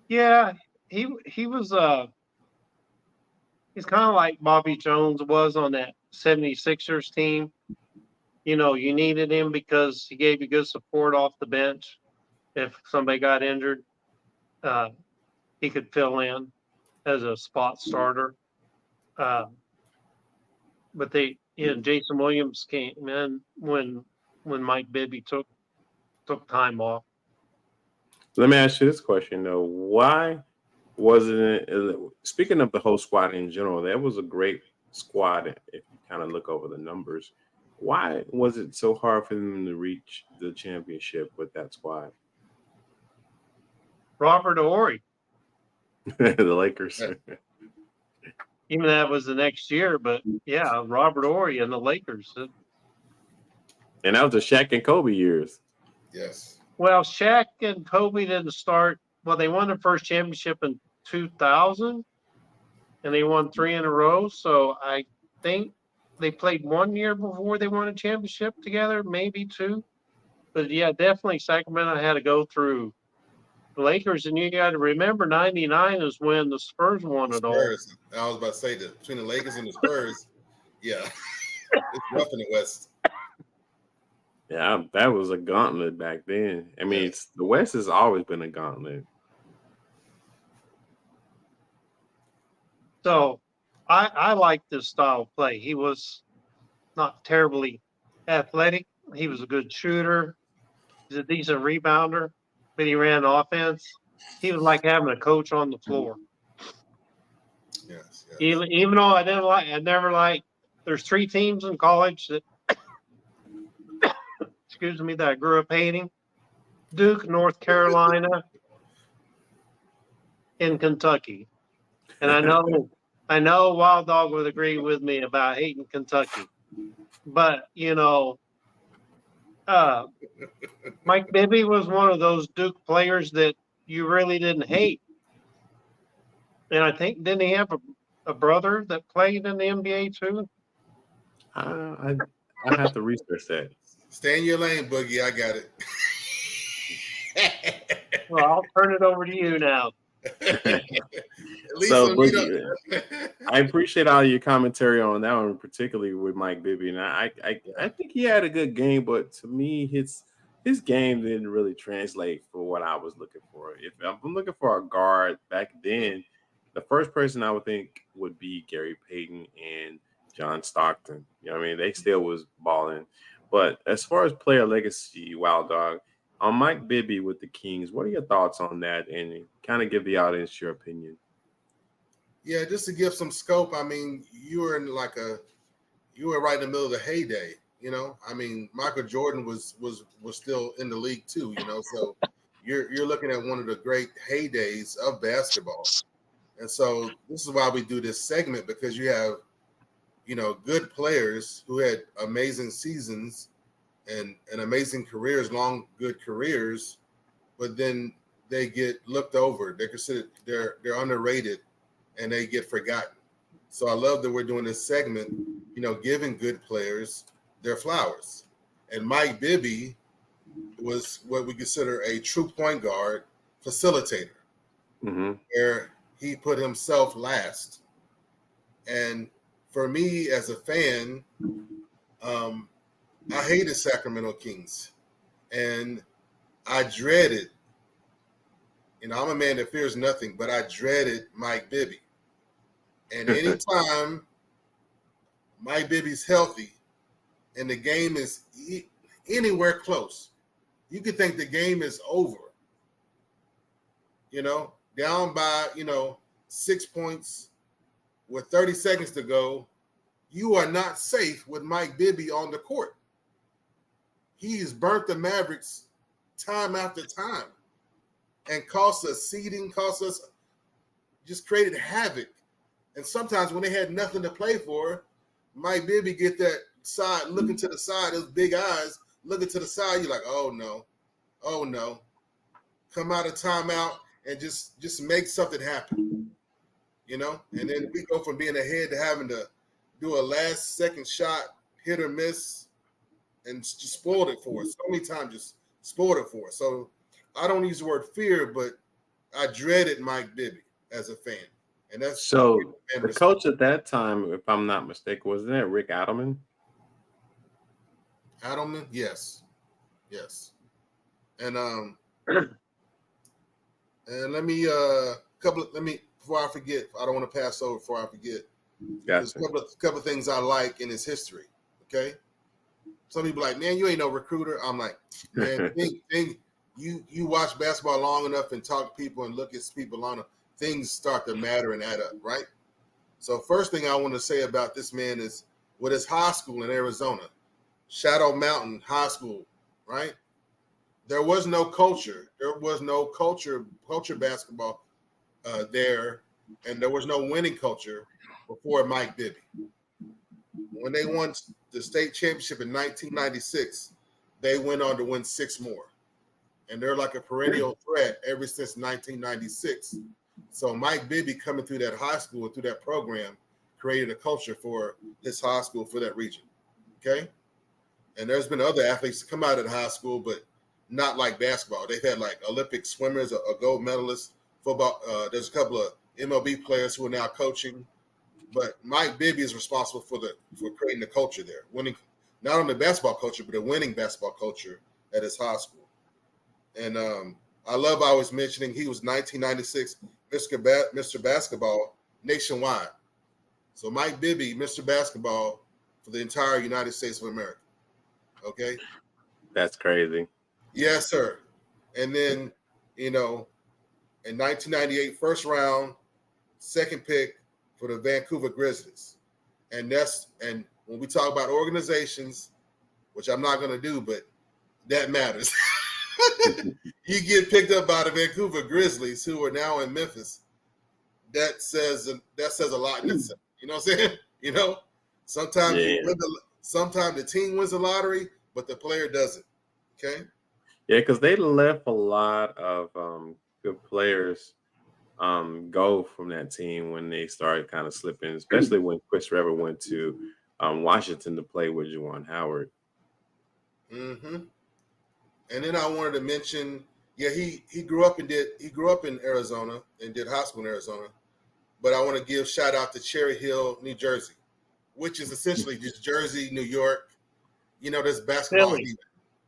Yeah, he was he's kind of like Bobby Jones was on that 76ers team. You needed him because he gave you good support off the bench. If somebody got injured, uh, he could fill in as a spot starter. Uh, but Jason Williams came in when Mike Bibby took time off.
Let me ask you this question though: why wasn't it? Speaking of the whole squad in general, that was a great squad. If you kind of look over the numbers, why was it so hard for them to reach the championship with that squad?
Robert Horry,
The Lakers.
even that was the next year, but yeah, Robert Horry and the Lakers.
And that was the Shaq and Kobe years.
Yes.
Well, Shaq and Kobe didn't start. Well, they won their first championship in 2000, and they won 3 in a row. So I think they played 1 year before they won a championship together, maybe 2. But yeah, definitely Sacramento had to go through the Lakers, and you got to remember, '99 is when the Spurs won
The
it all.
Spurs. I was about to say that between the Lakers and the Spurs, yeah, it's rough in the West.
Yeah, that was a gauntlet back then. I mean,
Yes.
the West has always been a gauntlet.
So I like this style of play. He was not terribly athletic. He was a good shooter. He's a decent rebounder, but he ran offense. He was like having a coach on the floor.
Yes. Yes.
Even though I never liked. There's 3 teams in college that, excuse me, that I grew up hating: Duke, North Carolina, and Kentucky. And I know Wild Dog would agree with me about hating Kentucky, but Mike Bibby was one of those Duke players that you really didn't hate. And I think, didn't he have a brother that played in the NBA too?
I have to research that.
Stay in your lane, Boogie. I got it.
Well, I'll turn it over to you now.
At least
So,
we
Boogie, I appreciate all your commentary on that one, particularly with Mike Bibby. And I think he had a good game, but to me, his game didn't really translate for what I was looking for. If I'm looking for a guard back then, the first person I would think would be Gary Payton and John Stockton. You know what I mean? They still was balling. But as far as player legacy, Wild Dog, Mike Bibby with the Kings. What are your thoughts on that? And kind of give the audience your opinion.
Yeah, just to give some scope. I mean, you were right in the middle of the heyday. I mean, Michael Jordan was still in the league too. So you're looking at one of the great heydays of basketball. And so this is why we do this segment, because you have, good players who had amazing seasons and amazing careers, long, good careers, but then they get looked over. They're considered, they're underrated, and they get forgotten. So I love that we're doing this segment, giving good players their flowers. And Mike Bibby was what we consider a true point guard facilitator, where he put himself last. And for me as a fan, I hated Sacramento Kings, and I dreaded, I'm a man that fears nothing, but I dreaded Mike Bibby. And anytime Mike Bibby's healthy and the game is anywhere close, you could think the game is over, down by, 6 points with 30 seconds to go. You are not safe with Mike Bibby on the court. He's burnt the Mavericks time after time and cost us seeding, just created havoc. And sometimes when they had nothing to play for, Mike Bibby get that side, looking to the side, those big eyes, looking to the side. You're like, oh no. Come out of timeout and just make something happen, And then we go from being ahead to having to do a last second shot, hit or miss, and just spoiled it for us. So many times just spoiled it for us. So I don't use the word fear, but I dreaded Mike Bibby as a fan. And that's
so the coach at that time, if I'm not mistaken, wasn't that Rick Adelman?
Adelman, yes. And and let me before I forget, I don't want to pass over before I forget.
Gotcha.
There's a couple of things I like in his history. Okay. Some people like, man, you ain't no recruiter. I'm like, man, you watch basketball long enough and talk to people and look at people long enough, things start to matter and add up, right? So first thing I want to say about this man is with his high school in Arizona, Shadow Mountain High School, right? There was no culture. There was no culture basketball there, and there was no winning culture before Mike Bibby. When they won the state championship in 1996, they went on to win 6 more. And they're like a perennial threat ever since 1996. So Mike Bibby coming through that high school, through that program, created a culture for his high school, for that region, okay? And there's been other athletes come out of the high school, but not like basketball. They've had like Olympic swimmers, a gold medalist, football. There's a couple of MLB players who are now coaching. But Mike Bibby is responsible for creating the culture there, winning, not only basketball culture, but a winning basketball culture at his high school. And I love I was mentioning he was 1996 Mr. Basketball nationwide. So Mike Bibby, Mr. Basketball for the entire United States of America. Okay?
That's crazy.
Yes, sir. And then, in 1998, first round, second pick for the Vancouver Grizzlies. And when we talk about organizations, which I'm not going to do, but that matters. You get picked up by the Vancouver Grizzlies, who are now in Memphis. That says a lot in itself. You know what I'm saying? Sometimes sometimes the team wins the lottery, but the player doesn't. Okay.
Yeah, because they left a lot of good players go from that team when they started kind of slipping, especially when Chris Webber went to Washington to play with Juwan Howard.
Mm-hmm. And then I wanted to mention, he grew up in Arizona and did high school in Arizona, but I want to give shout out to Cherry Hill, New Jersey, which is essentially just Jersey, New York. There's basketball.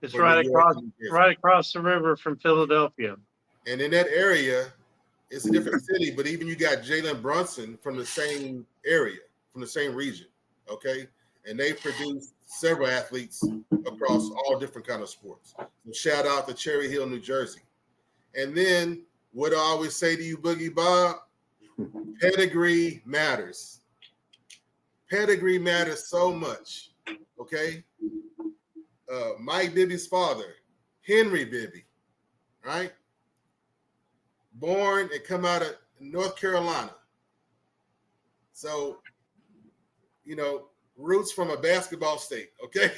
It's right across the river from Philadelphia.
And in that area, it's a different city, but even you got Jalen Brunson from the same area, from the same region, okay? and they produced several athletes across all different kind of sports. So shout out to Cherry Hill, New Jersey. And then what I always say to you, Boogie Bob, pedigree matters. Pedigree matters so much. Okay. Mike Bibby's father, Henry Bibby, right? Born and come out of North Carolina. So, roots from a basketball state, okay?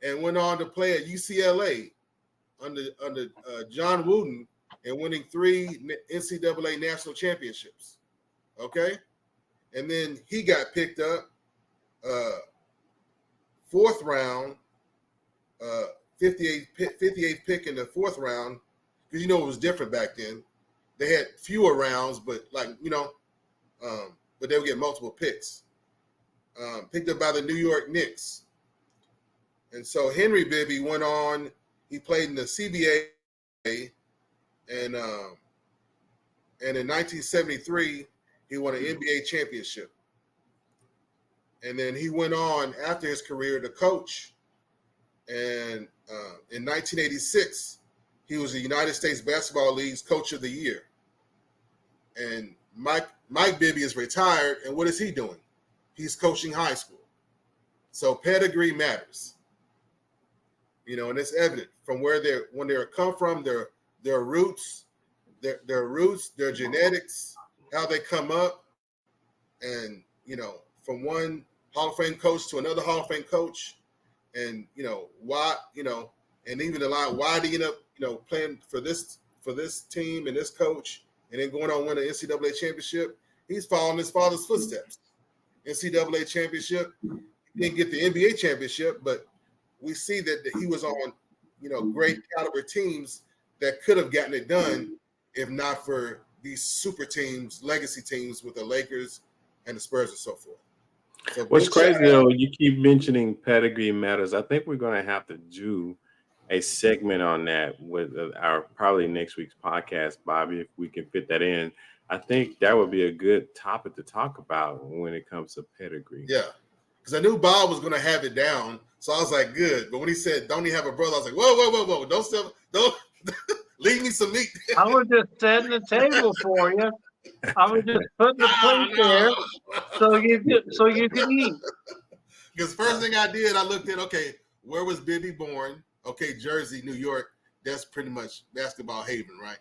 And went on to play at UCLA under John Wooden and winning 3 NCAA national championships, okay? And then he got picked up 4th round, 58th pick in the 4th round, because it was different back then. They had fewer rounds, but but they would get multiple picks. Picked up by the New York Knicks. And so Henry Bibby went on. He played in the CBA, and in 1973 he won an NBA championship. And then he went on after his career to coach. And in 1986, he was the United States Basketball League's Coach of the Year. And Mike Bibby is retired, and what is he doing? He's coaching high school. So pedigree matters. And it's evident from when they come from, their roots, their genetics, how they come up, and from one Hall of Fame coach to another Hall of Fame coach, and why, and even a lot, why do you end up playing for this team and this coach, and then going on to win an NCAA championship? He's following his father's footsteps. NCAA championship, he didn't get the NBA championship, but we see that he was on great caliber teams that could have gotten it done if not for these super teams, legacy teams with the Lakers and the Spurs and so forth. So
what's crazy though, you keep mentioning pedigree matters. I think we're going to have to do a segment on that with our probably next week's podcast, Bobby, if we can fit that in. I think that would be a good topic to talk about when it comes to pedigree.
Yeah, because I knew Bob was going to have it down, so I was like, good. But when he said, "Don't he have a brother?" I was like, whoa, don't leave me some meat.
I was just setting the table for you. I was just putting the plate there so you could eat.
Because first thing I did, I looked at, okay, where was Bibby born? Okay, Jersey, New York. That's pretty much basketball haven, right?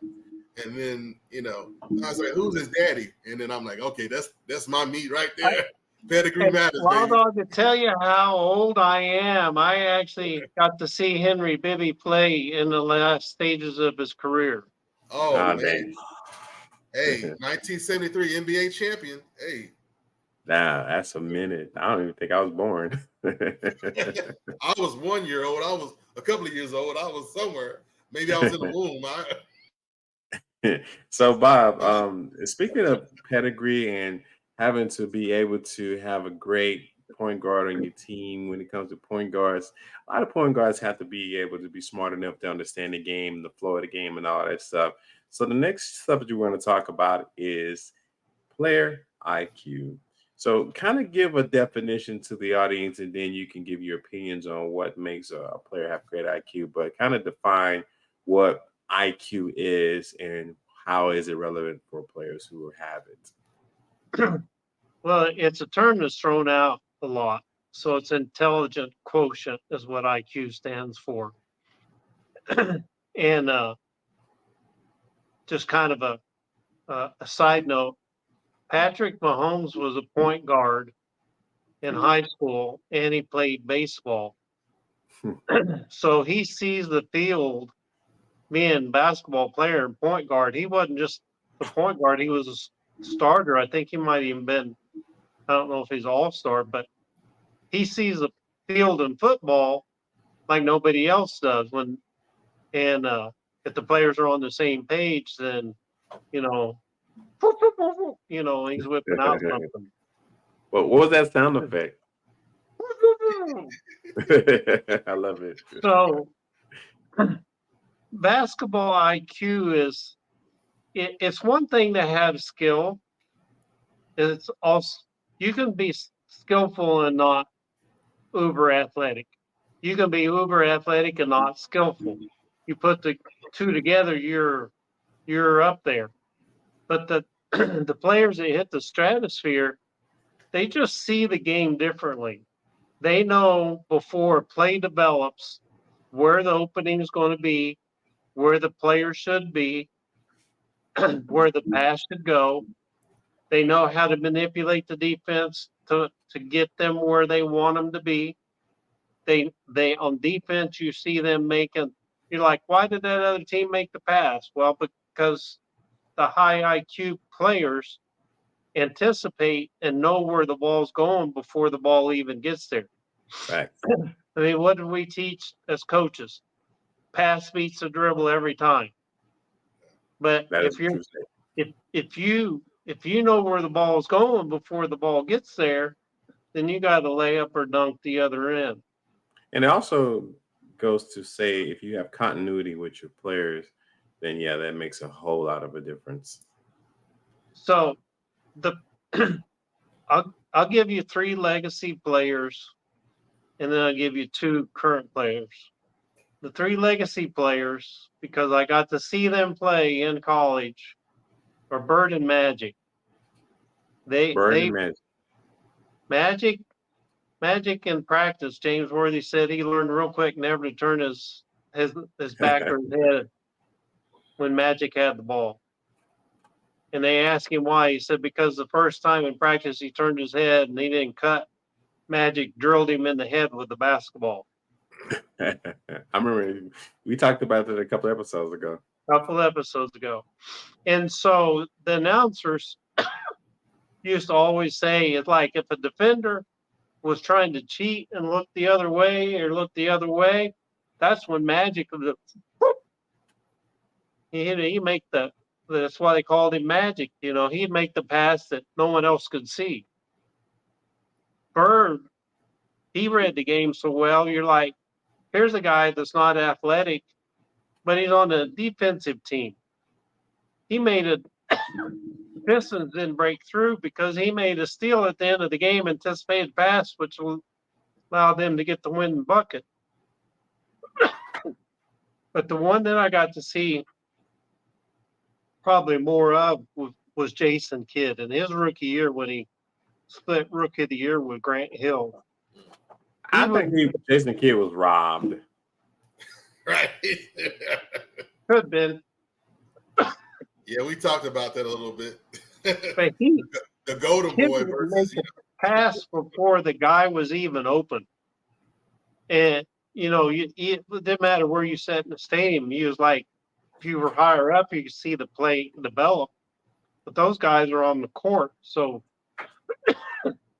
And then, I was like, who's his daddy? And then I'm like, okay, that's my meat right there. Pedigree matters,
Well,
baby.
to tell you how old I am, I actually got to see Henry Bibby play in the last stages of his career.
Oh, man.
Man.
Hey, 1973 NBA champion. Hey.
Nah, that's a minute. I don't even think I was born.
I was 1 year old. I was a couple of years old. I was somewhere. Maybe I was in the womb.
So, Bob, speaking of pedigree and having to be able to have a great point guard on your team when it comes to point guards, a lot of point guards have to be able to be smart enough to understand the game, the flow of the game, and all that stuff. So the next subject we're going to talk about is player IQ. So kind of give a definition to the audience, and then you can give your opinions on what makes a player have great IQ, but kind of define what IQ is and how is it relevant for players who have it.
Well, it's a term that's thrown out a lot. So it's intelligent quotient is what IQ stands for. And just kind of a side note, Patrick Mahomes was a point guard in high school and he played baseball. So he sees the field, being basketball player and point guard. He wasn't just the point guard, he was a starter. I think he might even been, I don't know if he's all-star, but he sees the field in football like nobody else does. If the players are on the same page, then he's whipping out something.
Well, what was that sound effect? I love it.
So basketball IQ is it's one thing to have skill. It's also you can be skillful and not uber athletic. You can be uber athletic and not skillful. You put the two together, you're up there. But the the players that hit the stratosphere, they just see the game differently. They know before play develops where the opening is going to be, where the player should be, where the pass should go. They know how to manipulate the defense to get them where they want them to be. They on defense you see them making. You're like, why did that other team make the pass? Well, because the high IQ players anticipate and know where the ball's going before the ball even gets there.
Facts.
I mean, what do we teach as coaches? Pass beats the dribble every time. But
That is a true statement.
if you know where the ball is going before the ball gets there, then you got to lay up or dunk the other end.
And it also goes to say if you have continuity with your players, then yeah, that makes a whole lot of a difference.
So the I'll give you 3 legacy players, and then I'll give you 2 current players. The 3 legacy players, because I got to see them play in college, are Bird and Magic.
Bird
They
and Magic.
Magic in practice. James Worthy said he learned real quick never to turn his back or his head when Magic had the ball. And they asked him why. He said because the first time in practice he turned his head and he didn't cut. Magic drilled him in the head with the basketball.
I remember we talked about that a couple episodes ago.
And so the announcers used to always say it's like if a defender was trying to cheat and look the other way or look the other way, that's when Magic he make that's why they called him Magic. You know, he'd make the pass that no one else could see. Bird, he read the game so well. You're like, here's a guy that's not athletic, but he's on a defensive team. He made it. Pistons didn't break through because he made a steal at the end of the game, anticipated pass, which allowed them to get the winning bucket. But the one that I got to see probably more of was Jason Kidd in his rookie year when he split rookie of the year with Grant Hill.
I think Jason Kidd was robbed.
Right.
Could have been.
Yeah, we talked about that a little bit.
But
the golden boy versus
pass before the guy was even open. And it didn't matter where you sat in the stadium. You was like, if you were higher up, you could see the play develop. But those guys are on the court, so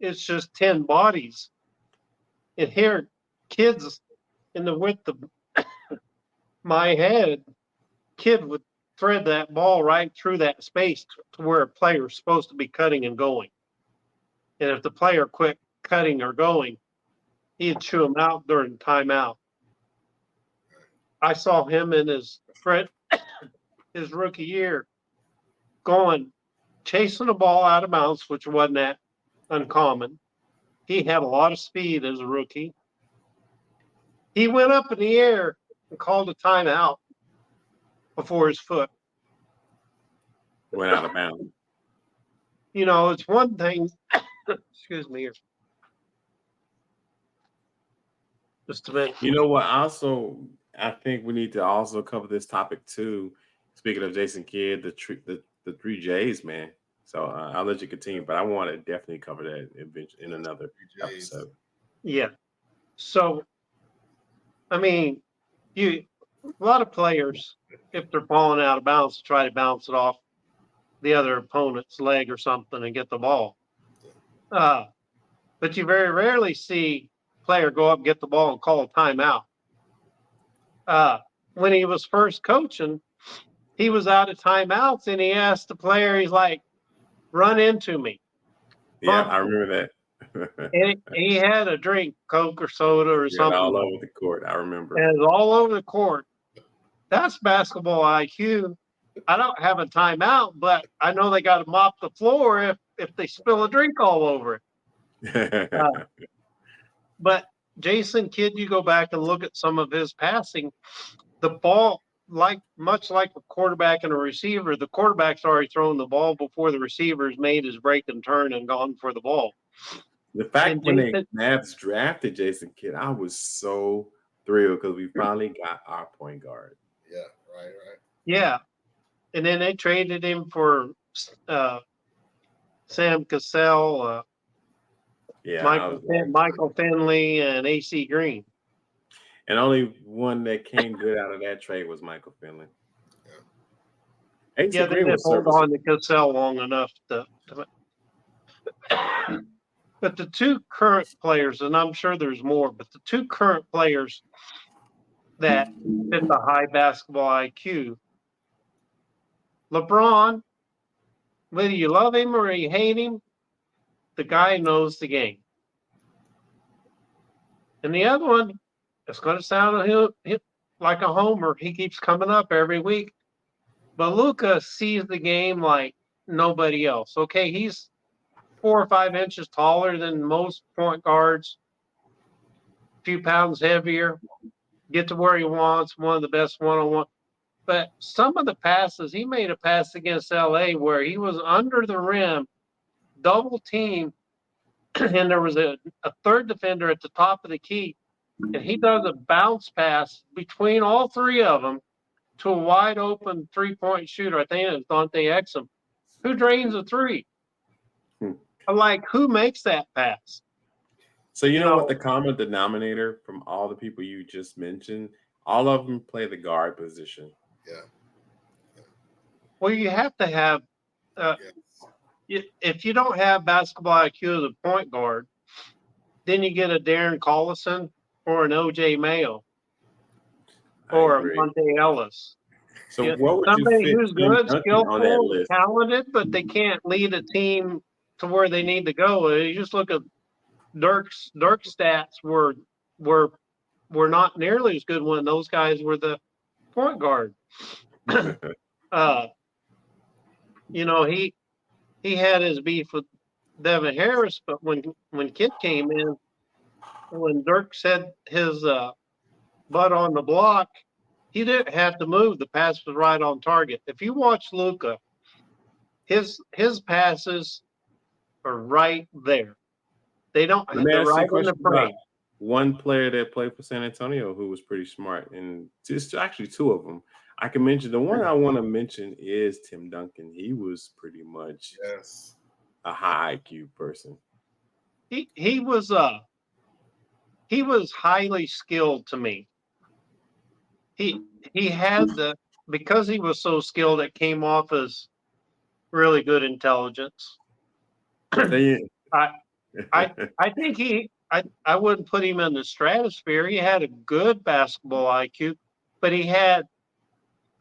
it's just 10 bodies. And here, kids in the width of my head, Kidd would thread that ball right through that space to where a player is supposed to be cutting and going. And if the player quit cutting or going, he'd chew him out during timeout. I saw him in his rookie year chasing the ball out of bounds, which wasn't that uncommon. He had a lot of speed as a rookie. He went up in the air and called a timeout before his foot
went out of bounds.
It's one thing. Excuse me. Just a minute.
You know what? Also, I think we need to also cover this topic too. Speaking of Jason Kidd, the 3 J's, man. So I'll let you continue, but I want to definitely cover that in another episode.
Yeah. So, I mean, a lot of players, if they're falling out of bounds, try to bounce it off the other opponent's leg or something and get the ball. But you very rarely see a player go up, get the ball, and call a timeout. When he was first coaching, he was out of timeouts, and he asked the player, he's like, run into me.
Yeah, I remember that.
And he had a drink, Coke or soda or something.
All over the court, I remember.
And it's all over the court. That's basketball IQ. I don't have a timeout, but I know they got to mop the floor if they spill a drink all over it. Uh, but Jason Kidd, you go back and look at some of his passing, the ball, much like a quarterback and a receiver, the quarterback's already thrown the ball before the receiver's made his break and turn and gone for the ball.
The fact
And
when the
Jason,
Mavs drafted Jason Kidd, I was so thrilled because we finally got our point guard.
Yeah, right.
yeah, and then they traded him for Sam Cassell,
Yeah, I was
Michael Finley, and AC Green.
and only one that came good out of that trade was Michael Finley. AC
Yeah, they
Green
didn't
was
hold
serviceable.
on to Cassell long enough to but the two current players, and I'm sure there's more, but the two current players that fit the high basketball IQ, LeBron, whether you love him or you hate him, the guy knows the game. And the other one, it's going to sound like a homer. He keeps coming up every week. But Luka sees the game like nobody else. Okay, he's 4 or 5 inches taller than most point guards, a few pounds heavier, get to where he wants, one of the best one-on-one. But some of the passes, he made a pass against LA where he was under the rim, double team, and there was a third defender at the top of the key, and he does a bounce pass between all three of them to a wide open 3-point shooter. I think it was Dante Exum, who drains a three.
Hmm.
I'm like, who makes that pass?
So you know what the common denominator from all the people you just mentioned? All of them play the guard position.
Yeah.
Well, you have to have. If you don't have basketball IQ as a point guard, then you get a Darren Collison or an OJ Mayo
I
or a
agree.
Monte Ellis.
So what would you
Somebody
fit
who's
Tim
good,
Duncan on that
skillful,
list?
talented, but they can't lead a team to where they need to go. You just look at Dirk's stats were not nearly as good when those guys were the point guard. He had his beef with Devin Harris, but when Kid came in, when Dirk said his butt on the block, he didn't have to move. The pass was right on target. If you watch Luka, his passes are right there. They're
Let me ask you a
right in the
question about
frame.
one player that played for San Antonio who was pretty smart, and just actually two of them. I can mention the one I want to mention is Tim Duncan. He was pretty much a high IQ person.
He was highly skilled to me. He had because he was so skilled, it came off as really good intelligence. I think I wouldn't put him in the stratosphere. He had a good basketball IQ, but he had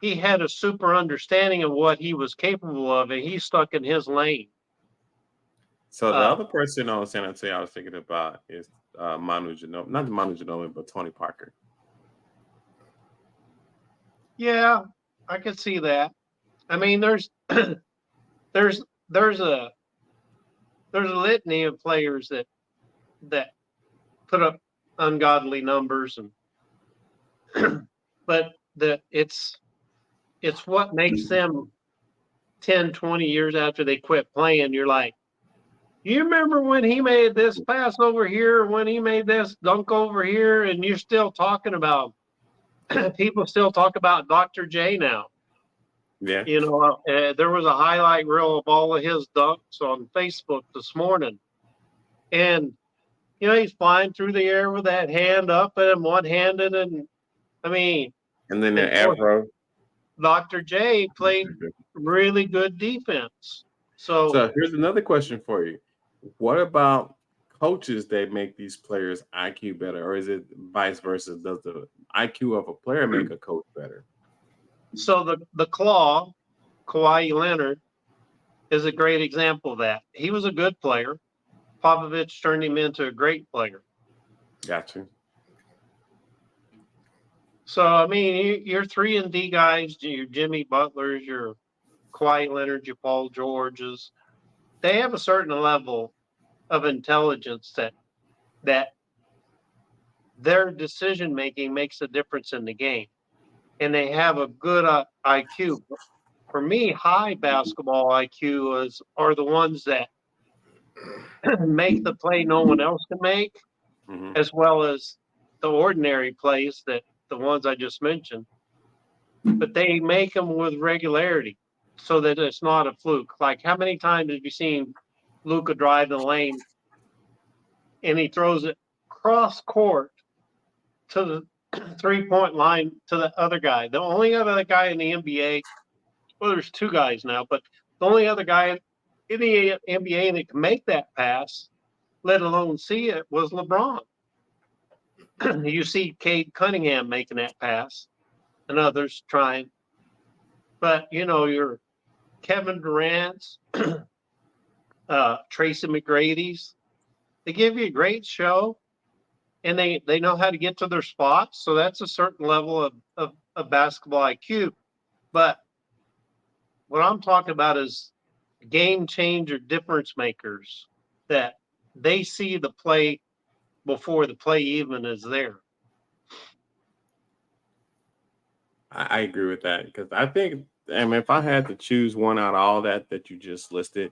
a super understanding of what he was capable of, and he stuck in his lane.
So the other person on San Antonio I was thinking about is Manu Ginobili, not Manu Ginobili, but Tony Parker.
Yeah, I could see that. I mean, there's there's a litany of players that put up ungodly numbers, and but it's what makes them 10, 20 years after they quit playing. You're like, you remember when he made this pass over here, when he made this dunk over here, and you're still talking about people still talk about Dr. J now.
Yeah.
There was a highlight reel of all of his dunks on Facebook this morning. And, he's flying through the air with that hand up and one-handed. And,
and then the afro.
Dr. J played really good defense.
So here's another question for you. What about coaches that make these players IQ better? Or is it vice versa? Does the IQ of a player make a coach better?
So the Claw, Kawhi Leonard, is a great example of that. He was a good player. Popovich turned him into a great player.
Gotcha.
So, your 3-and-D guys, your Jimmy Butlers, your Kawhi Leonard, your Paul Georges, they have a certain level of intelligence that their decision making makes a difference in the game, and they have a good IQ. For me, high basketball IQ are the ones that make the play no one else can make,
Hmm.
as well as the ordinary plays that the ones I just mentioned. But they make them with regularity so that it's not a fluke. Like, how many times have you seen Luca drive the lane and he throws it cross court to the 3-point line to the other guy? The only other guy in the NBA, well, there's two guys now, but the only other guy in the NBA that can make that pass, let alone see it, was LeBron. You see Cade Cunningham making that pass and others trying. But, your Kevin Durant's, Tracy McGrady's, they give you a great show and they know how to get to their spots. So that's a certain level of basketball IQ. But what I'm talking about is game changer difference makers that they see the play before the play even is there.
I agree with that because I think, I mean, if I had to choose one out of all that you just listed,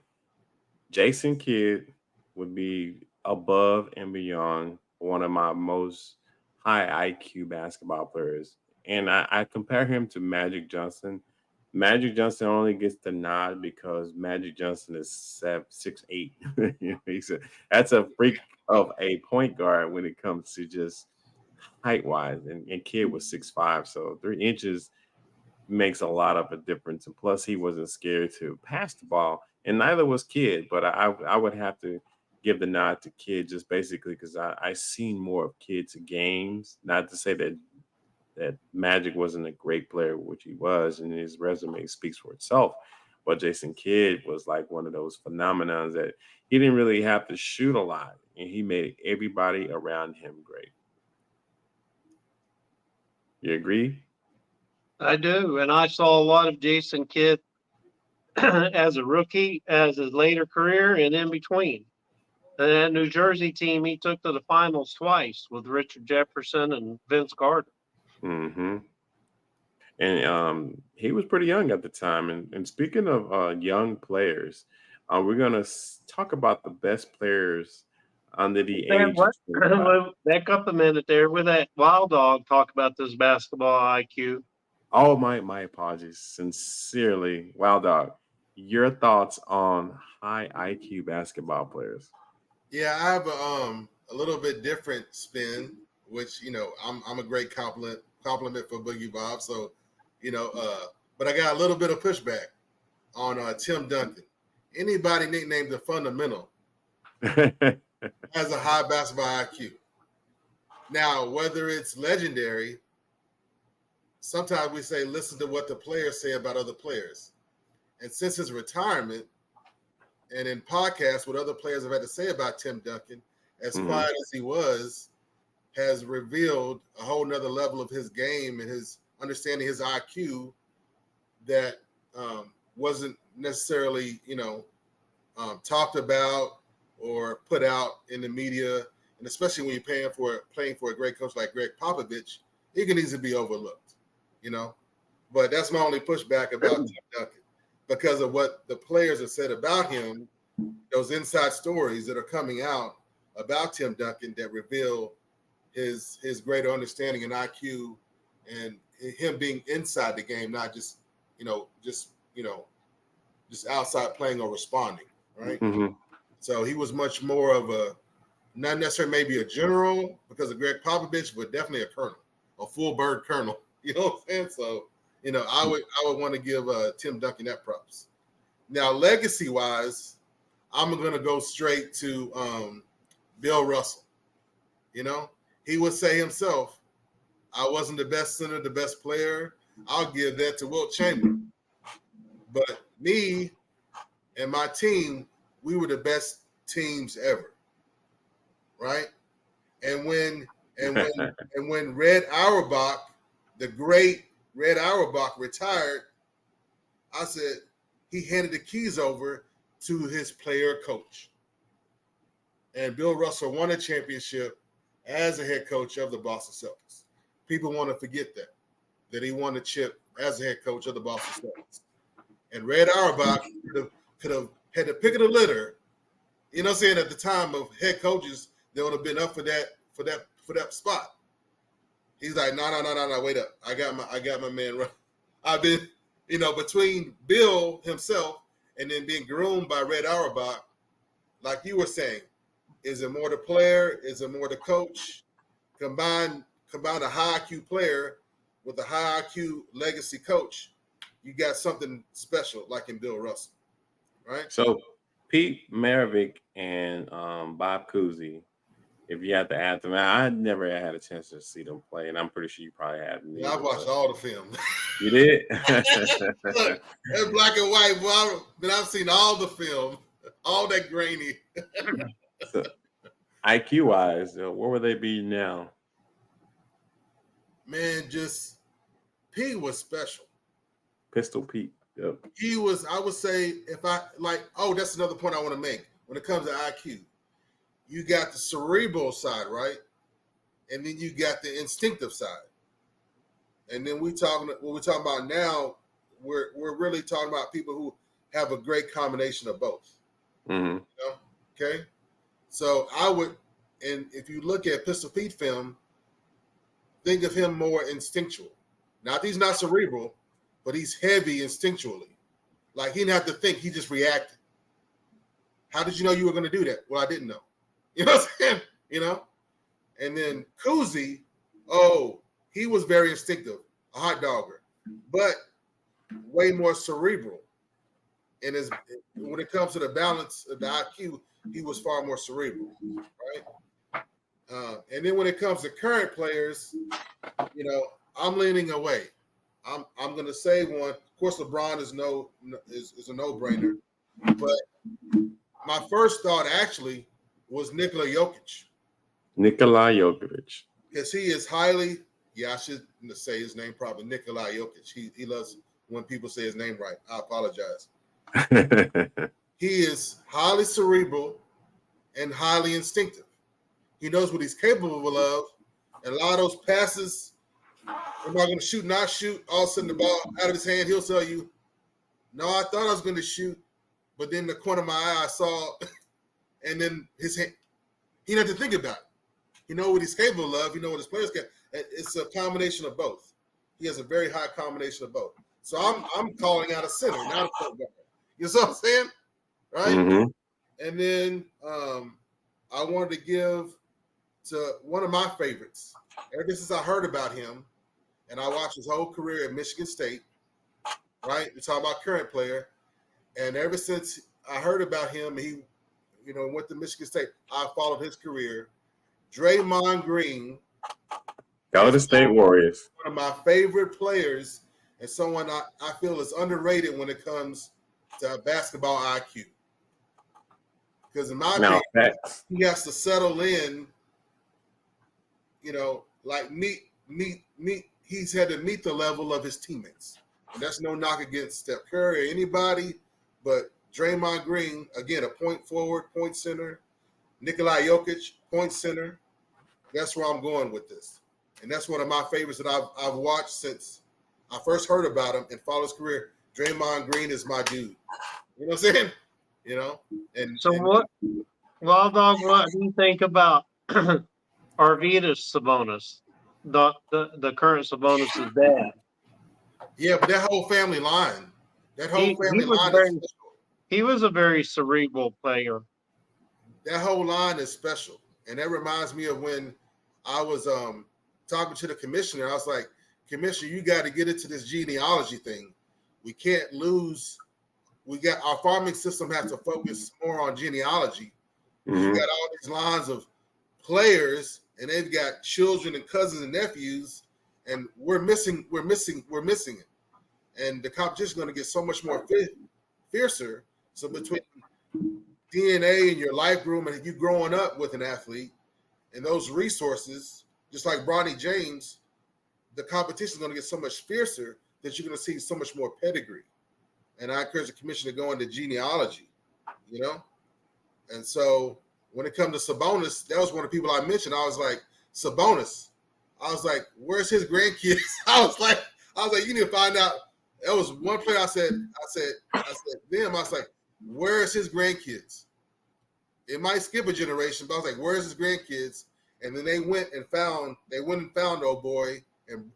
Jason Kidd would be above and beyond one of my most high IQ basketball players. And I compare him to Magic Johnson. Magic Johnson only gets the nod because Magic Johnson is 6'8". That's a freak of a point guard when it comes to just height wise. And Kidd was 6'5", so 3 inches makes a lot of a difference. And plus, he wasn't scared to pass the ball, and neither was Kid. But I would have to give the nod to Kid just basically because I seen more of Kid's games. Not to say that Magic wasn't a great player, which he was, and his resume speaks for itself. But Jason Kidd was like one of those phenomenons that he didn't really have to shoot a lot, and he made everybody around him great. You agree?
I do. And I saw a lot of Jason Kidd as a rookie, as his later career, and in between. And that New Jersey team, he took to the finals twice with Richard Jefferson and Vince Carter.
Mm-hmm. And he was pretty young at the time. And speaking of young players, we're gonna talk about the best players under the
Man,
age of
what?
25.
Back up a minute there. With that wild dog talk about this basketball IQ.
Oh, my apologies. Sincerely, Wild Dog, your thoughts on high IQ basketball players?
Yeah, I have a little bit different spin, which I'm a great compliment for Boogie Bob. So, but I got a little bit of pushback on Tim Duncan. Anybody nicknamed the fundamental has a high basketball IQ. Now, whether it's legendary, sometimes we say listen to what the players say about other players. And since his retirement, and in podcasts, what other players have had to say about Tim Duncan, as
Mhm.
quiet as he was, has revealed a whole nother level of his game and his understanding his IQ that wasn't necessarily, talked about or put out in the media. And especially when you're playing for a great coach like Greg Popovich, he can easily be overlooked, you know. But that's my only pushback about Tim Duncan because of what the players have said about him, those inside stories that are coming out about Tim Duncan that reveal his greater understanding and IQ and him being inside the game, not just just outside playing or responding, right?
Mhm.
So he was much more of a not necessarily maybe a general because of Greg Popovich, but definitely a colonel, a full bird colonel. You know what I'm saying? So I would want to give Tim Duncan that props. Now, legacy wise, I'm gonna go straight to Bill Russell. He would say himself, I wasn't the best center, the best player. I'll give that to Wilt Chamberlain. But me and my team, we were the best teams ever, right? And when and when and when Red Auerbach, the great Red Auerbach, retired, I said he handed the keys over to his player coach. and Bill Russell won a championship as a head coach of the Boston Celtics. People want to forget that he won a chip as a head coach of the Boston Celtics. And Red Auerbach could have had the pick of the litter. You know what I'm saying? At the time of head coaches, they would have been up for that spot. He's like, no, wait up. I got my man right. I've been, between Bill himself and then being groomed by Red Auerbach, like you were saying, is it more the player? Is it more the coach? Combine a high IQ player with a high IQ legacy coach, you got something special, like in Bill Russell, right?
So Pete Maravich and Bob Cousy, if you have to add them, I never had a chance to see them play, and I'm pretty sure you probably have.
Yeah, I watched all the film.
You did?
Look, that's black and white, but I've seen all the film, all that grainy.
So, IQ wise, where would they be now?
Man, Pete was special.
Pistol Pete. Yep.
He was, I would say, that's another point I want to make. When it comes to IQ, you got the cerebral side, right? And then you got the instinctive side. And then what we're talking about now, we're really talking about people who have a great combination of both.
Mm-hmm.
Okay? So and if you look at Pistol Pete film, think of him more instinctual. Now, he's not cerebral, but he's heavy instinctually. Like, he didn't have to think, he just reacted. How did you know you were going to do that? Well, I didn't know. You know what I'm saying? And then Cousy, he was very instinctive, a hot dogger, but way more cerebral. And when it comes to the balance of the IQ, he was far more cerebral, right? And then when it comes to current players, I'm leaning away. I'm going to say one. Of course, LeBron is a no-brainer, but my first thought actually was Nikola Jokic.
Nikola Jokic.
Because he is highly, I should say his name probably, Nikola Jokic. He loves when people say his name right. I apologize. He is highly cerebral and highly instinctive. He knows what he's capable of. And a lot of those passes, am I going to shoot, not shoot? All of a sudden the ball out of his hand, he'll tell you, no, I thought I was going to shoot. But then the corner of my eye I saw, and then his hand, he didn't have to think about it. He knows what he's capable of. He knows what his players can. It's a combination of both. He has a very high combination of both. So I'm calling out a center, not a point guard. You know what I'm saying? Right?
Mm-hmm.
And then I wanted to give to one of my favorites. Ever since I heard about him, and I watched his whole career at Michigan State, right? We're talking about current player. And ever since I heard about him, he, went to Michigan State, I followed his career. Draymond Green.
Golden State Warriors.
One of my favorite players and someone I feel is underrated when it comes to basketball IQ. Because in my opinion, he has to settle in, like he's had to meet the level of his teammates. And that's no knock against Steph Curry or anybody, but Draymond Green, again, a point forward, point center. Nikola Jokic, point center. That's where I'm going with this. And that's one of my favorites that I've watched since I first heard about him and followed his career. Draymond Green is my dude. You know what I'm saying?
What, Wild Dog, what do you think about Arvydas Sabonis, the current Sabonis' dad?
Yeah, but that whole family line,
he was a very cerebral player.
That whole line is special. And that reminds me of when I was talking to the commissioner. I was like, Commissioner, you got to get into this genealogy thing. We can't lose. Our farming system has to focus more on genealogy. Mm-hmm. You got all these lines of players, and they've got children and cousins and nephews, and we're missing it. And the competition is going to get so much more fiercer. So between DNA and your life room and you growing up with an athlete and those resources, just like Bronny James, the competition is going to get so much fiercer that you're going to see so much more pedigree. And I encourage the commission to go into genealogy, And so when it comes to Sabonis, that was one of the people I mentioned. I was like, Sabonis. I was like, where's his grandkids? I was like, you need to find out. That was one player I said, them. I was like, where's his grandkids? It might skip a generation, but I was like, where's his grandkids? And then they went and found old boy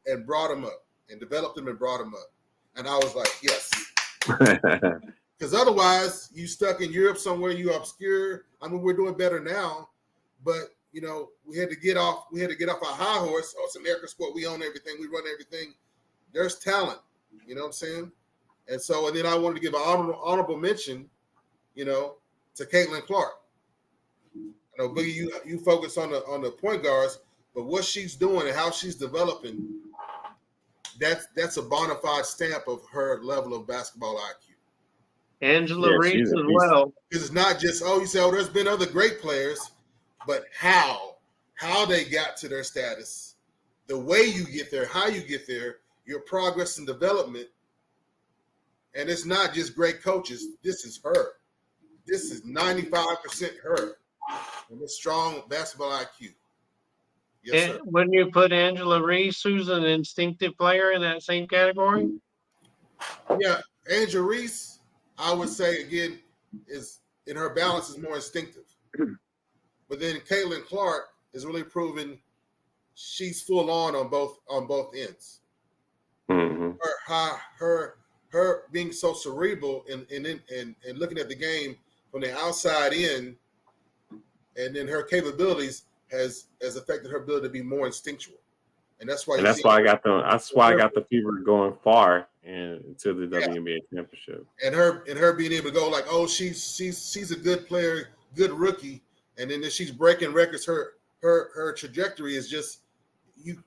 and brought him up and developed him and brought him up. And I was like, yes. Because otherwise, you stuck in Europe somewhere, you obscure. I mean, we're doing better now, but you know, we had to get off our high horse. Oh, it's American sport. We own everything. We run everything. There's talent. You know what I'm saying? And so, and then I wanted to give an honorable mention, you know, to Caitlin Clark. I know, Boogie, you focus on the point guards, but what she's doing and how she's developing, that's a bona fide stamp of her level of basketball IQ.
Angela Reese as well.
Because it's not just, you say, there's been other great players, but how they got to their status, the way you get there, how you get there, your progress and development. And it's not just great coaches. This is her. This is 95% her. And a strong basketball IQ.
Yes, sir. Wouldn't you put Angela Reese, who's an instinctive player, in that same category?
Yeah, Angela Reese, I would say again, is in her balance is more instinctive. But then Caitlin Clark is really proven she's full on both ends.
Mm-hmm.
Her being so cerebral and looking at the game from the outside in, and then her capabilities has affected her ability to be more instinctual, and that's why
I got the Fever going far into the WNBA championship.
And her being able to go like, oh, she's a good player, good rookie, and then she's breaking records. Her trajectory is just you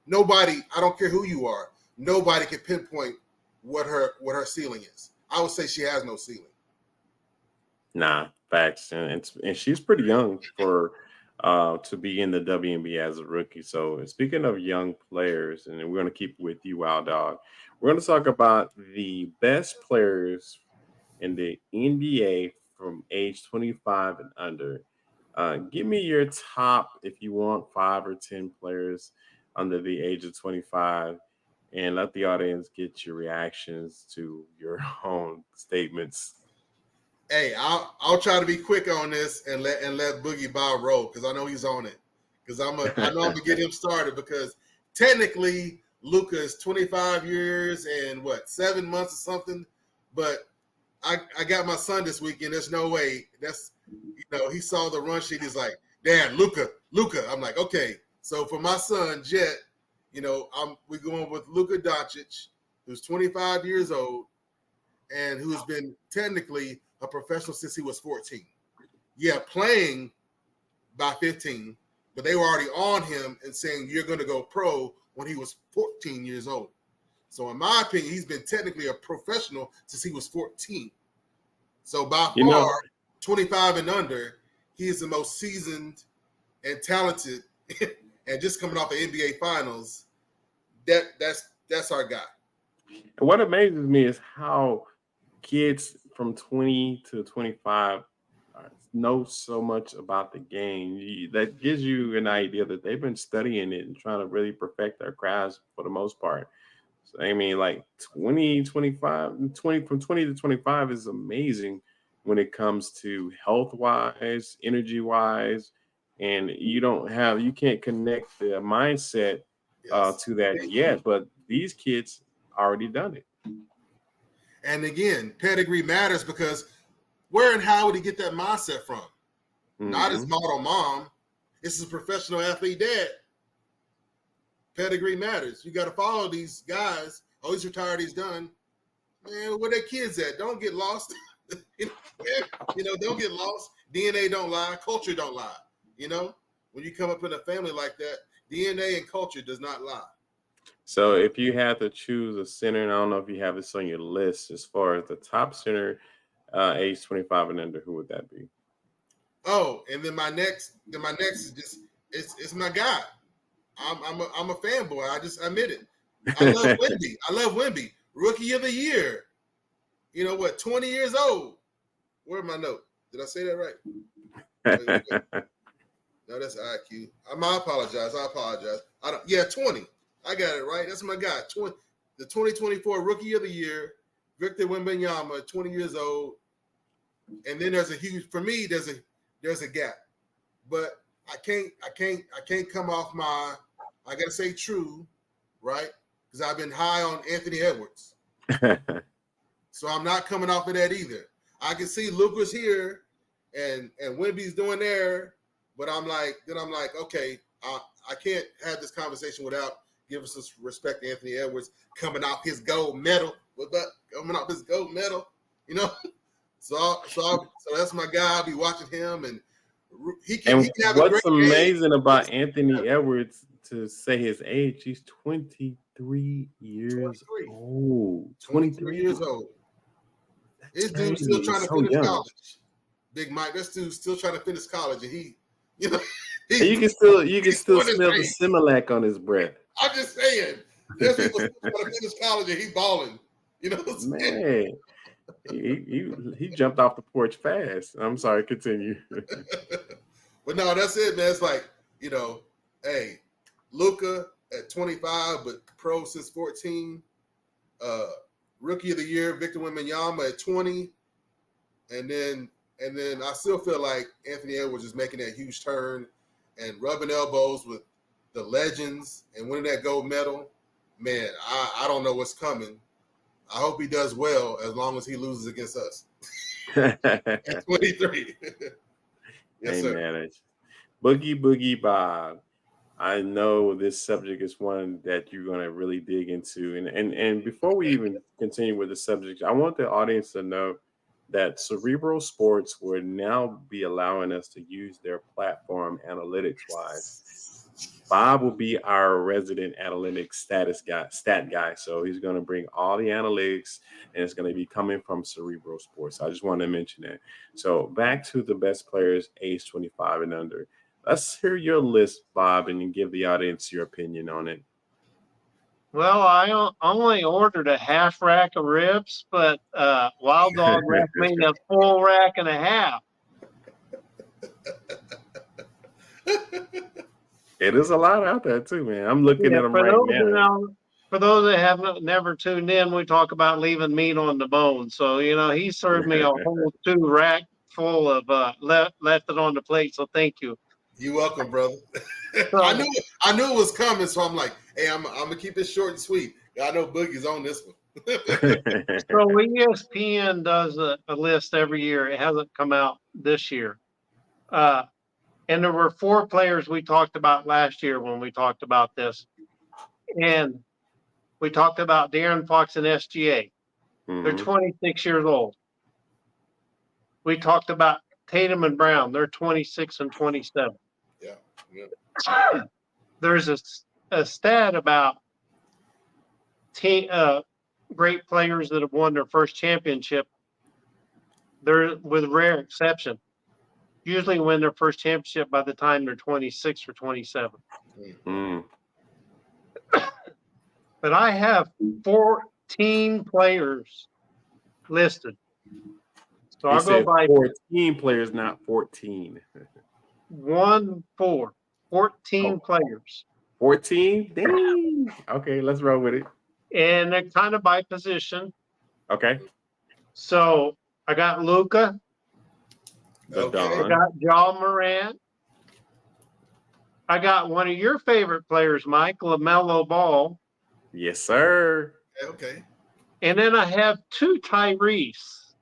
nobody. I don't care who you are. Nobody can pinpoint what her ceiling is. I would say she has no ceiling.
Nah, facts, and she's pretty young for to be in the WNBA as a rookie. So speaking of young players, and we're going to keep with you, Wild Dog. We're going to talk about the best players in the NBA from age 25 and under. Give me your top, if you want, 5 or 10 players under the age of 25, and let the audience get your reactions to your own statements.
Hey, I'll try to be quick on this and let Boogie Bob roll because I know he's on it. Because I know I'm gonna get him started because technically Luka is 25 years and 7 months or something, but I got my son this weekend. There's no way. That's he saw the run sheet. He's like, Dad, Luka. I'm like, okay. So for my son Jet, we're going with Luka Doncic, who's 25 years old and who's been technically a professional since he was 14. Yeah, playing by 15, but they were already on him and saying you're going to go pro when he was 14 years old. So in my opinion, he's been technically a professional since he was 14. So by far, 25 and under, he is the most seasoned and talented and just coming off the NBA Finals. That's our guy.
And what amazes me is how kids from 20 to 25 know so much about the game. That gives you an idea that they've been studying it and trying to really perfect their crafts for the most part. So, I mean, like 20 to 25 is amazing when it comes to health-wise, energy-wise, and you can't connect the mindset to that yet, but these kids already done it.
And again, pedigree matters because where and how would he get that mindset from? Mm-hmm. Not his model mom. It's his professional athlete dad. Pedigree matters. You got to follow these guys. Oh, he's retired. He's done. Man, where their kids at? Don't get lost. Don't get lost. DNA don't lie. Culture don't lie. When you come up in a family like that, DNA and culture does not lie.
So if you had to choose a center, and I don't know if you have this on your list, as far as the top center, age 25 and under, who would that be?
Oh, and then my next is just it's my guy. I'm a fanboy. I just admit it. I love Wemby. Rookie of the year. 20 years old. Where's my note? Did I say that right? Wait. No, that's IQ. I apologize. I don't. Yeah, 20. I got it right. That's my guy. 20. The 2024 Rookie of the Year, Victor Wembanyama, 20 years old. And then there's a huge. For me, there's a gap, but I can't come off my. I gotta say true, right? Because I've been high on Anthony Edwards, so I'm not coming off of that either. I can see Luka's here, and Wemby's doing there. But I'm like, okay, I can't have this conversation without giving some respect to Anthony Edwards coming off his gold medal. Coming off his gold medal, you know? So that's my guy. I'll be watching him, and he can have a great
what's amazing about Anthony Edwards, to say his age, he's 23 years old.
23 years old. This dude's still trying to finish college. Big Mike, this dude's still trying to finish college, and he, you know,
you can still smell the Similac on his breath.
I'm just saying, there's people still trying to finish college, and he balling. You know what I'm saying?
Man, he jumped off the porch fast. I'm sorry, continue.
But no, that's it, man. It's like, you know, hey, Luka at 25, but pro since 14. Rookie of the Year, Victor Wembanyama at 20, and then I still feel like Anthony Edwards is making that huge turn and rubbing elbows with the legends and winning that gold medal. Man, I don't know what's coming. I hope he does well as long as he loses against us. At 23. Yes, sir.
Man, Boogie Bob. I know this subject is one that you're going to really dig into. And before we even continue with the subject, I want the audience to know that Cerebral Sports will now be allowing us to use their platform analytics-wise. Bob will be our resident analytics stat guy. So he's going to bring all the analytics, and it's going to be coming from Cerebral Sports. I just want to mention that. So back to the best players age 25 and under. Let's hear your list, Bob, and you give the audience your opinion on it.
Well, I only ordered a half rack of ribs, but Wild Dog recommended a full rack and a half.
It is a lot out there too, man. I'm looking at them right now.
For those that have never tuned in, we talk about leaving meat on the bone. So, you know, he served me a whole 2 rack full of left it on the plate. So thank you.
You're welcome, brother. I knew it was coming, so I'm like, hey, I'm gonna keep it short and sweet. I know Boogie's on this one.
So ESPN does a list every year. It hasn't come out this year. And there were 4 players we talked about last year when we talked about this. And we talked about De'Aaron Fox and SGA. Mm-hmm. They're 26 years old. We talked about Tatum and Brown. They're 26 and 27. Yeah. There's a stat about great players that have won their first championship. They're, with rare exception, usually win their first championship by the time they're 26 or 27. Mm. But I have 14 players listed. So I'll go by
14 players, not 14.
14 players.
14? Dang. Okay, let's roll with it.
And they're kind of by position.
Okay.
So I got Luka. I got Ja Morant. I got one of your favorite players, Mike, LaMelo Ball.
Yes, sir.
Okay.
And then I have 2 Tyrese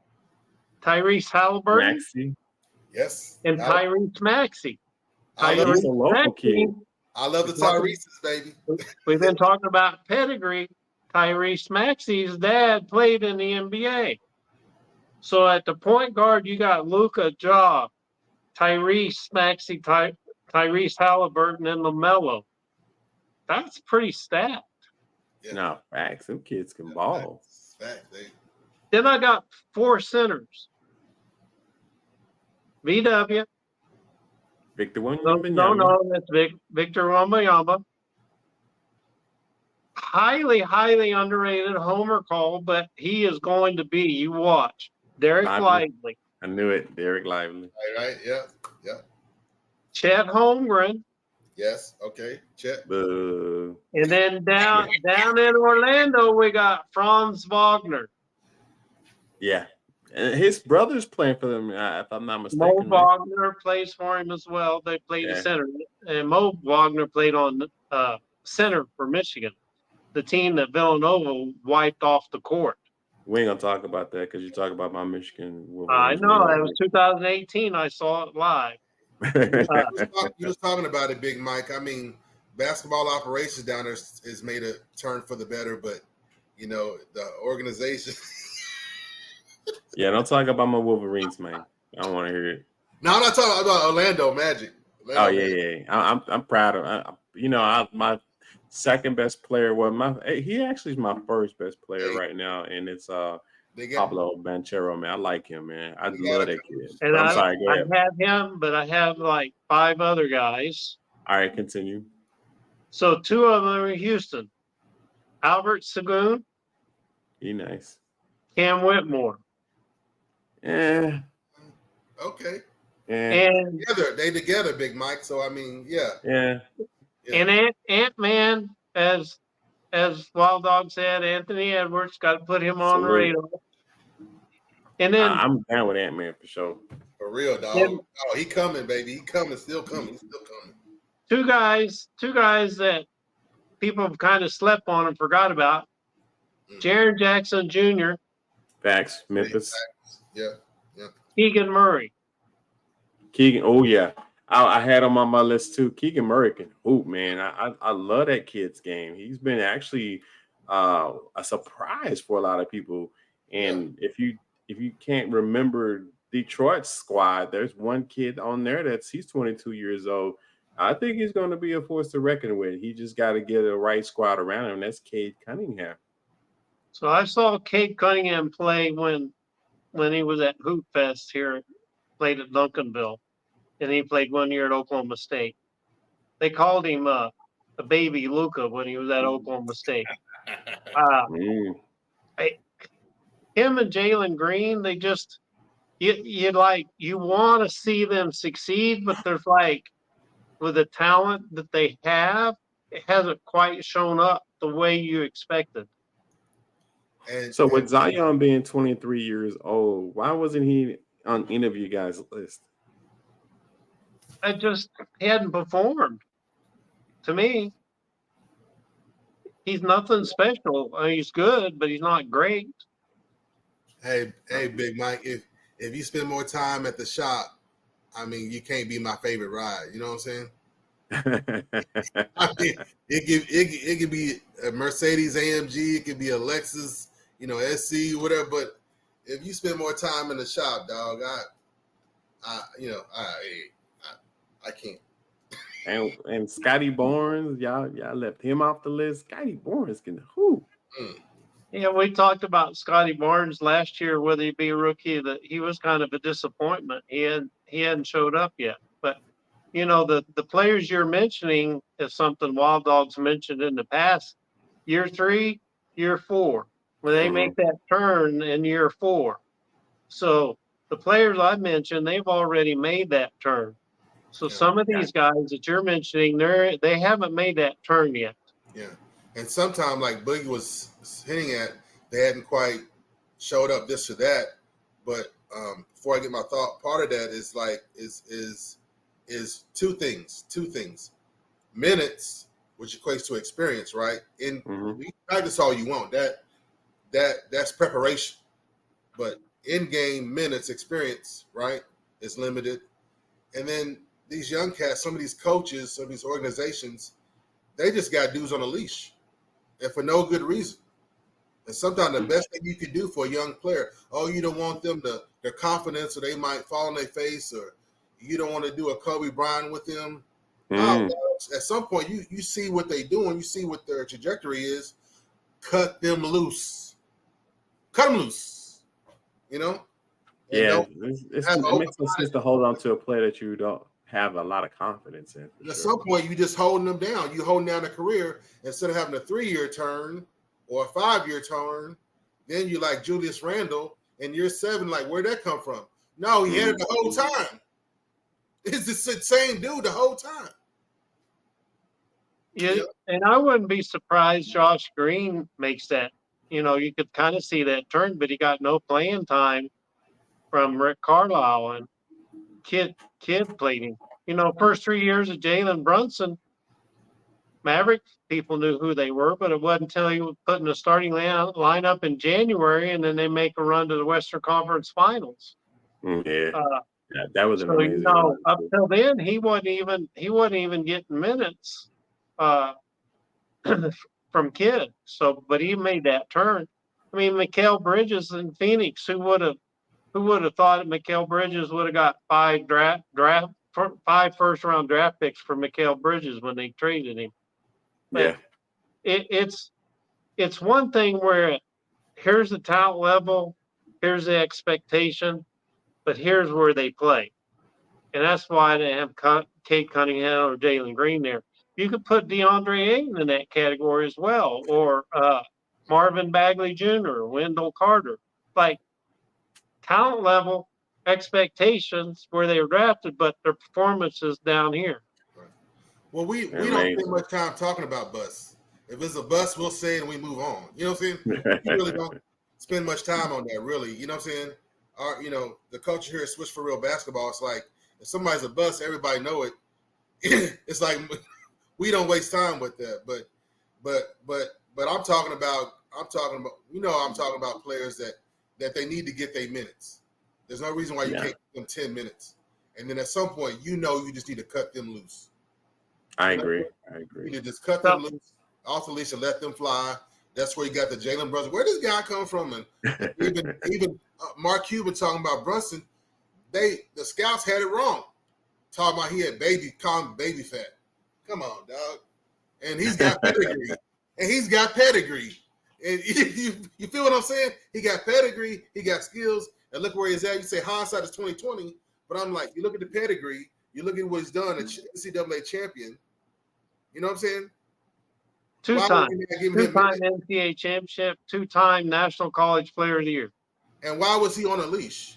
Halliburton.
Maxey.
Yes.
And Tyrese Maxey.
He's a local kid. I love the Tyrese's, baby.
We've been talking about pedigree. Tyrese Maxey's dad played in the NBA. So at the point guard, you got Luka, Ja, Tyrese Maxey, Tyrese Halliburton, and LaMelo. That's pretty stacked.
Yeah. No, facts. Them kids can ball.
Facts,
Then I got 4 centers. VW.
Victor Wembanyama.
No, that's Victor Wembanyama. Highly, highly underrated homer call, but he is going to be, you watch, Derek Lively.
I knew it. Derek Lively.
Right. Yeah. Yeah.
Chet Holmgren,
Yes. Okay. Check.
Boo.
and then down in Orlando we got Franz Wagner.
Yeah. And his brother's playing for them, if I'm not
Mo
mistaken, right?
Wagner plays for him as well. They played a
Yeah.
center, and Mo Wagner played on center for Michigan, the team that Villanova wiped off the court.
We ain't gonna talk about that because you talk about my Michigan
I
Wolverines.
know it was 2018. I saw it live.
You was talking about it, Big Mike. I mean, basketball operations down there has made a turn for the better, but the organization.
Yeah, don't talk about my Wolverines, man. I don't want to hear it.
No, I'm not talking about Orlando Magic.
Oh yeah. I'm proud of. My second best player. Well, he actually is my first best player right now, and it's Pablo Banchero, man. I like him, man. I love that kid.
And
But I'm sorry, go
I
ahead.
have him, but I have like 5 other guys.
All right, continue.
So 2 of them are in Houston. Albert Sagoon,
He nice.
Cam Whitmore.
Yeah.
Okay.
Yeah.
And
they together, Big Mike. So I mean, yeah.
Yeah.
And Ant-Man, as Wild Dog said, Anthony Edwards, got to put him on the radar. And then
I'm down with Ant-Man for sure.
For real, dog. He coming, baby. He coming, still coming. He's still coming.
Two guys that people have kind of slept on and forgot about. Jaren Jackson Jr.
Facts. Memphis.
Yeah.
Keegan Murray.
Oh yeah. I had him on my list too. Keegan Murray can hoop, man. I love that kid's game. He's been actually a surprise for a lot of people. And if you can't remember Detroit's squad, there's one kid on there he's 22 years old. I think he's going to be a force to reckon with. He just got to get a right squad around him. That's Cade Cunningham.
So I saw Cade Cunningham play when he was at Hoop Fest here, played at Duncanville, and he played 1 year at Oklahoma State. They called him a baby Luka when he was at Oklahoma State. Him and Jalen Green, they just you want to see them succeed, but there's with the talent that they have, it hasn't quite shown up the way you expected.
So with Zion being 23 years old, why wasn't he on any of you guys' list?
He hadn't performed. To me, he's nothing special. I mean, he's good, but he's not great.
Hey, Big Mike, if you spend more time at the shop, I mean, you can't be my favorite ride. You know what I'm saying? I mean, it could be a Mercedes AMG, it could be a Lexus, SC, whatever. But if you spend more time in the shop, dog, I can't.
And Scotty Barnes, y'all left him off the list. Scotty Barnes can hoop.
Yeah, we talked about Scotty Barnes last year, whether he be a rookie. That he was kind of a disappointment. He hadn't showed up yet. But the players you're mentioning is something Wild Dogs mentioned in the past. Year 3, year 4, when they make that turn in year 4. So the players I mentioned, they've already made that turn. So some of these guys that you're mentioning, they haven't made that turn yet.
Yeah. And sometimes, like Boogie was hinting at, they hadn't quite showed up this or that. But before I get my thought, part of that is is two things. Minutes, which equates to experience, right? In we practice all you want. That's preparation. But in-game minutes experience, right, is limited. And then these young cats, some of these coaches, some of these organizations, they just got dudes on a leash. And for no good reason. And sometimes the best thing you could do for a young player, you don't want them their confidence, or they might fall on their face, or you don't want to do a Kobe Bryant with them. At some point, you see what they're doing, you see what their trajectory is. Cut them loose. Cut them loose.
Yeah, it makes no sense to hold on to a player that you don't have a lot of confidence in.
At some point, you just holding them down. You holding down a career instead of having a 3-year turn or a 5-year turn. Then you like Julius Randle in year 7. Like, where'd that come from? No, he had it the whole time. It's the same dude the whole time.
Yeah, and I wouldn't be surprised Josh Green makes that. You could kind of see that turn, but he got no playing time from Rick Carlisle, and kid played him. First 3 years of Jalen Brunson, Maverick people knew who they were, but it wasn't until he was put in the starting lineup in January, and then they make a run to the Western Conference Finals.
Yeah.
Uh,
That was an
so
amazing run.
up till then, he wasn't even getting minutes from Kidd. So, but he made that turn. I mean, Mikal Bridges in Phoenix. Who would have thought that Mikal Bridges would have got five first round draft picks for Mikal Bridges when they traded him? But it's one thing where here's the talent level, here's the expectation, but here's where they play. And that's why they have Kate Cunningham or Jalen Green there. You could put DeAndre Ayton in that category as well, or Marvin Bagley Jr., Wendell Carter. Like talent level, expectations where they were drafted, but their performances down here.
Right. Well, we don't spend much time talking about bust. If it's a bust, we'll say it and we move on. You know what I'm saying? We really don't spend much time on that, really. You know what I'm saying? The culture here at Swish for Real Basketball, it's like if somebody's a bust, everybody know it. It's like we don't waste time with that. But I'm talking about I'm talking about players that they need to get their minutes. There's no reason why you can't give them 10 minutes. And then at some point, you just need to cut them loose.
I agree.
You need to just cut them loose off the leash and let them fly. That's where you got the Jalen Brunson. Where does this guy come from? And even Mark Cuban talking about Brunson, the scouts had it wrong. Talking about he had baby fat. Come on, dog. And he's got pedigree. And you feel what I'm saying? He got pedigree, he got skills, and look where he's at. You say hindsight is 2020, but I'm like, you look at the pedigree, you look at what he's done, a NCAA champion. You know what I'm saying?
Two-time NCAA championship, two-time National College Player of the Year.
And why was he on a leash?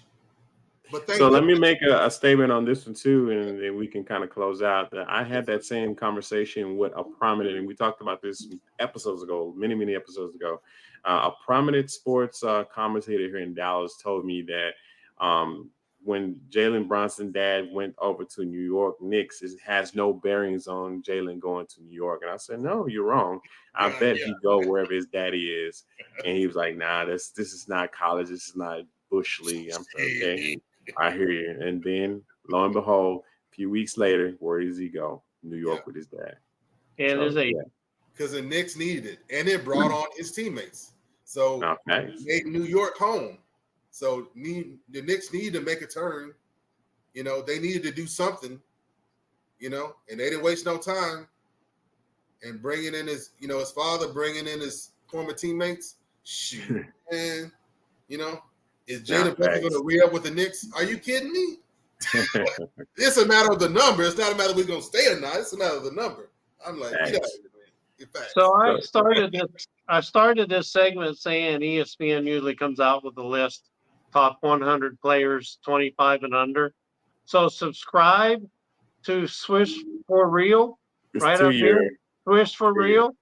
So let me make a statement on this one too, and then we can kind of close out. I had that same conversation with a prominent, and we talked about this episodes ago, many episodes ago. A prominent sports commentator here in Dallas told me that when Jalen Brunson's dad went over to New York Knicks, it has no bearings on Jalen going to New York. And I said, no, you're wrong. I bet he go wherever his daddy is. And he was like, nah, this is not college. This is not Bush League. I'm like, okay, I hear you. And then lo and behold, a few weeks later, where does he go? New York with his dad.
And his agent.
Because the Knicks needed it. And it brought on his teammates. So made New York home. So the Knicks needed to make a turn. They needed to do something, and they didn't waste no time. And bringing in his father, bringing in his former teammates. Shoot, man. Is Jalen Brunson going to re-up with the Knicks? Are you kidding me? It's a matter of the number. It's not a matter of we're going to stay or not. It's a matter of the number. I'm like, get out of here, man.
So I started this segment saying ESPN usually comes out with a list, top 100 players, 25 and under. So subscribe to Swish for Real, right up here. Swish for Real.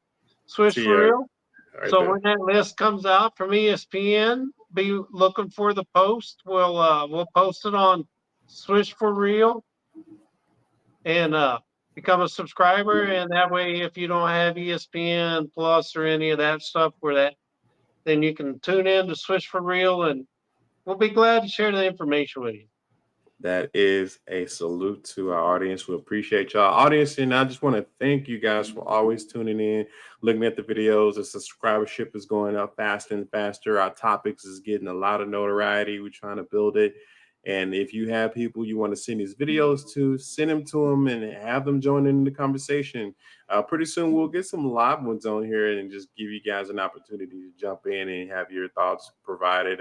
Swish for Real. So when that list comes out from ESPN, be looking for the post. We'll post it on Swish for Real, and become a subscriber. And that way, if you don't have ESPN Plus or any of that stuff, then you can tune in to Swish for Real, and we'll be glad to share the information with you.
That is a salute to our audience. We appreciate y'all audience. And I just want to thank you guys for always tuning in, looking at the videos. The subscribership is going up faster and faster. Our topics is getting a lot of notoriety. We're trying to build it. And if you have people you want to send these videos to, send them to them and have them join in the conversation. Pretty soon we'll get some live ones on here and just give you guys an opportunity to jump in and have your thoughts provided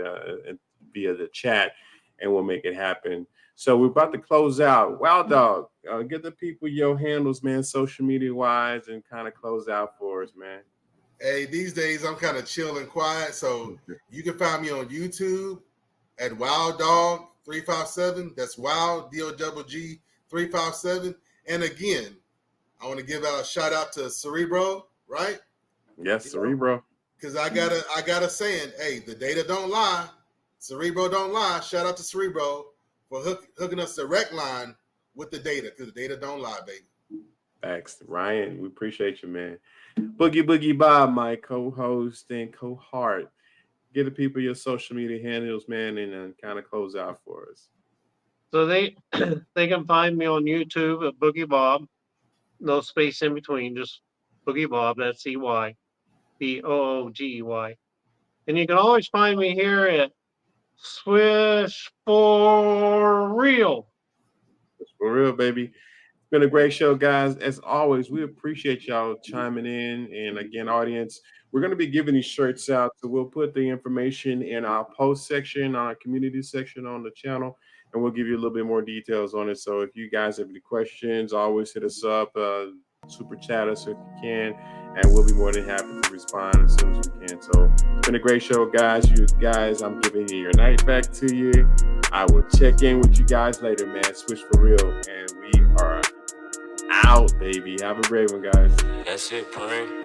via the chat, and we'll make it happen. So we're about to close out. Wild Dog, get the people your handles, man, social media wise, and kind of close out for us, man.
Hey, these days I'm kind of chill and quiet, so you can find me on YouTube at Wild Dog 357. That's WOW, DOGG 357. And again, I want to give out a shout out to Cerebro, right?
Yes, Cerebro.
Because I got a saying, hey, the data don't lie. Cerebro don't lie. Shout out to Cerebro for hooking us direct line with the data, because the data don't lie, baby.
Thanks, Ryan. We appreciate you, man. Boogie Bob, my co-host and co-heart. Give the people your social media handles, man, and kind of close out for us.
So they can find me on YouTube at Boogie Bob, no space in between, just Boogie Bob. That's EY, BOOGEY. And you can always find me here at Swish for Real.
It's for real, baby. It's been a great show, guys. As always, we appreciate y'all chiming in. And again, audience, we're going to be giving these shirts out. So we'll put the information in our post section, our community section on the channel, and we'll give you a little bit more details on it. So if you guys have any questions, always hit us up, super chat us if you can, and we'll be more than happy to respond as soon as we can. So it's been a great show, guys. You guys, I'm giving you your night back to you. I will check in with you guys later, man. Swish for real, and we are out, baby. Have a great one, guys.
That's it, Pray.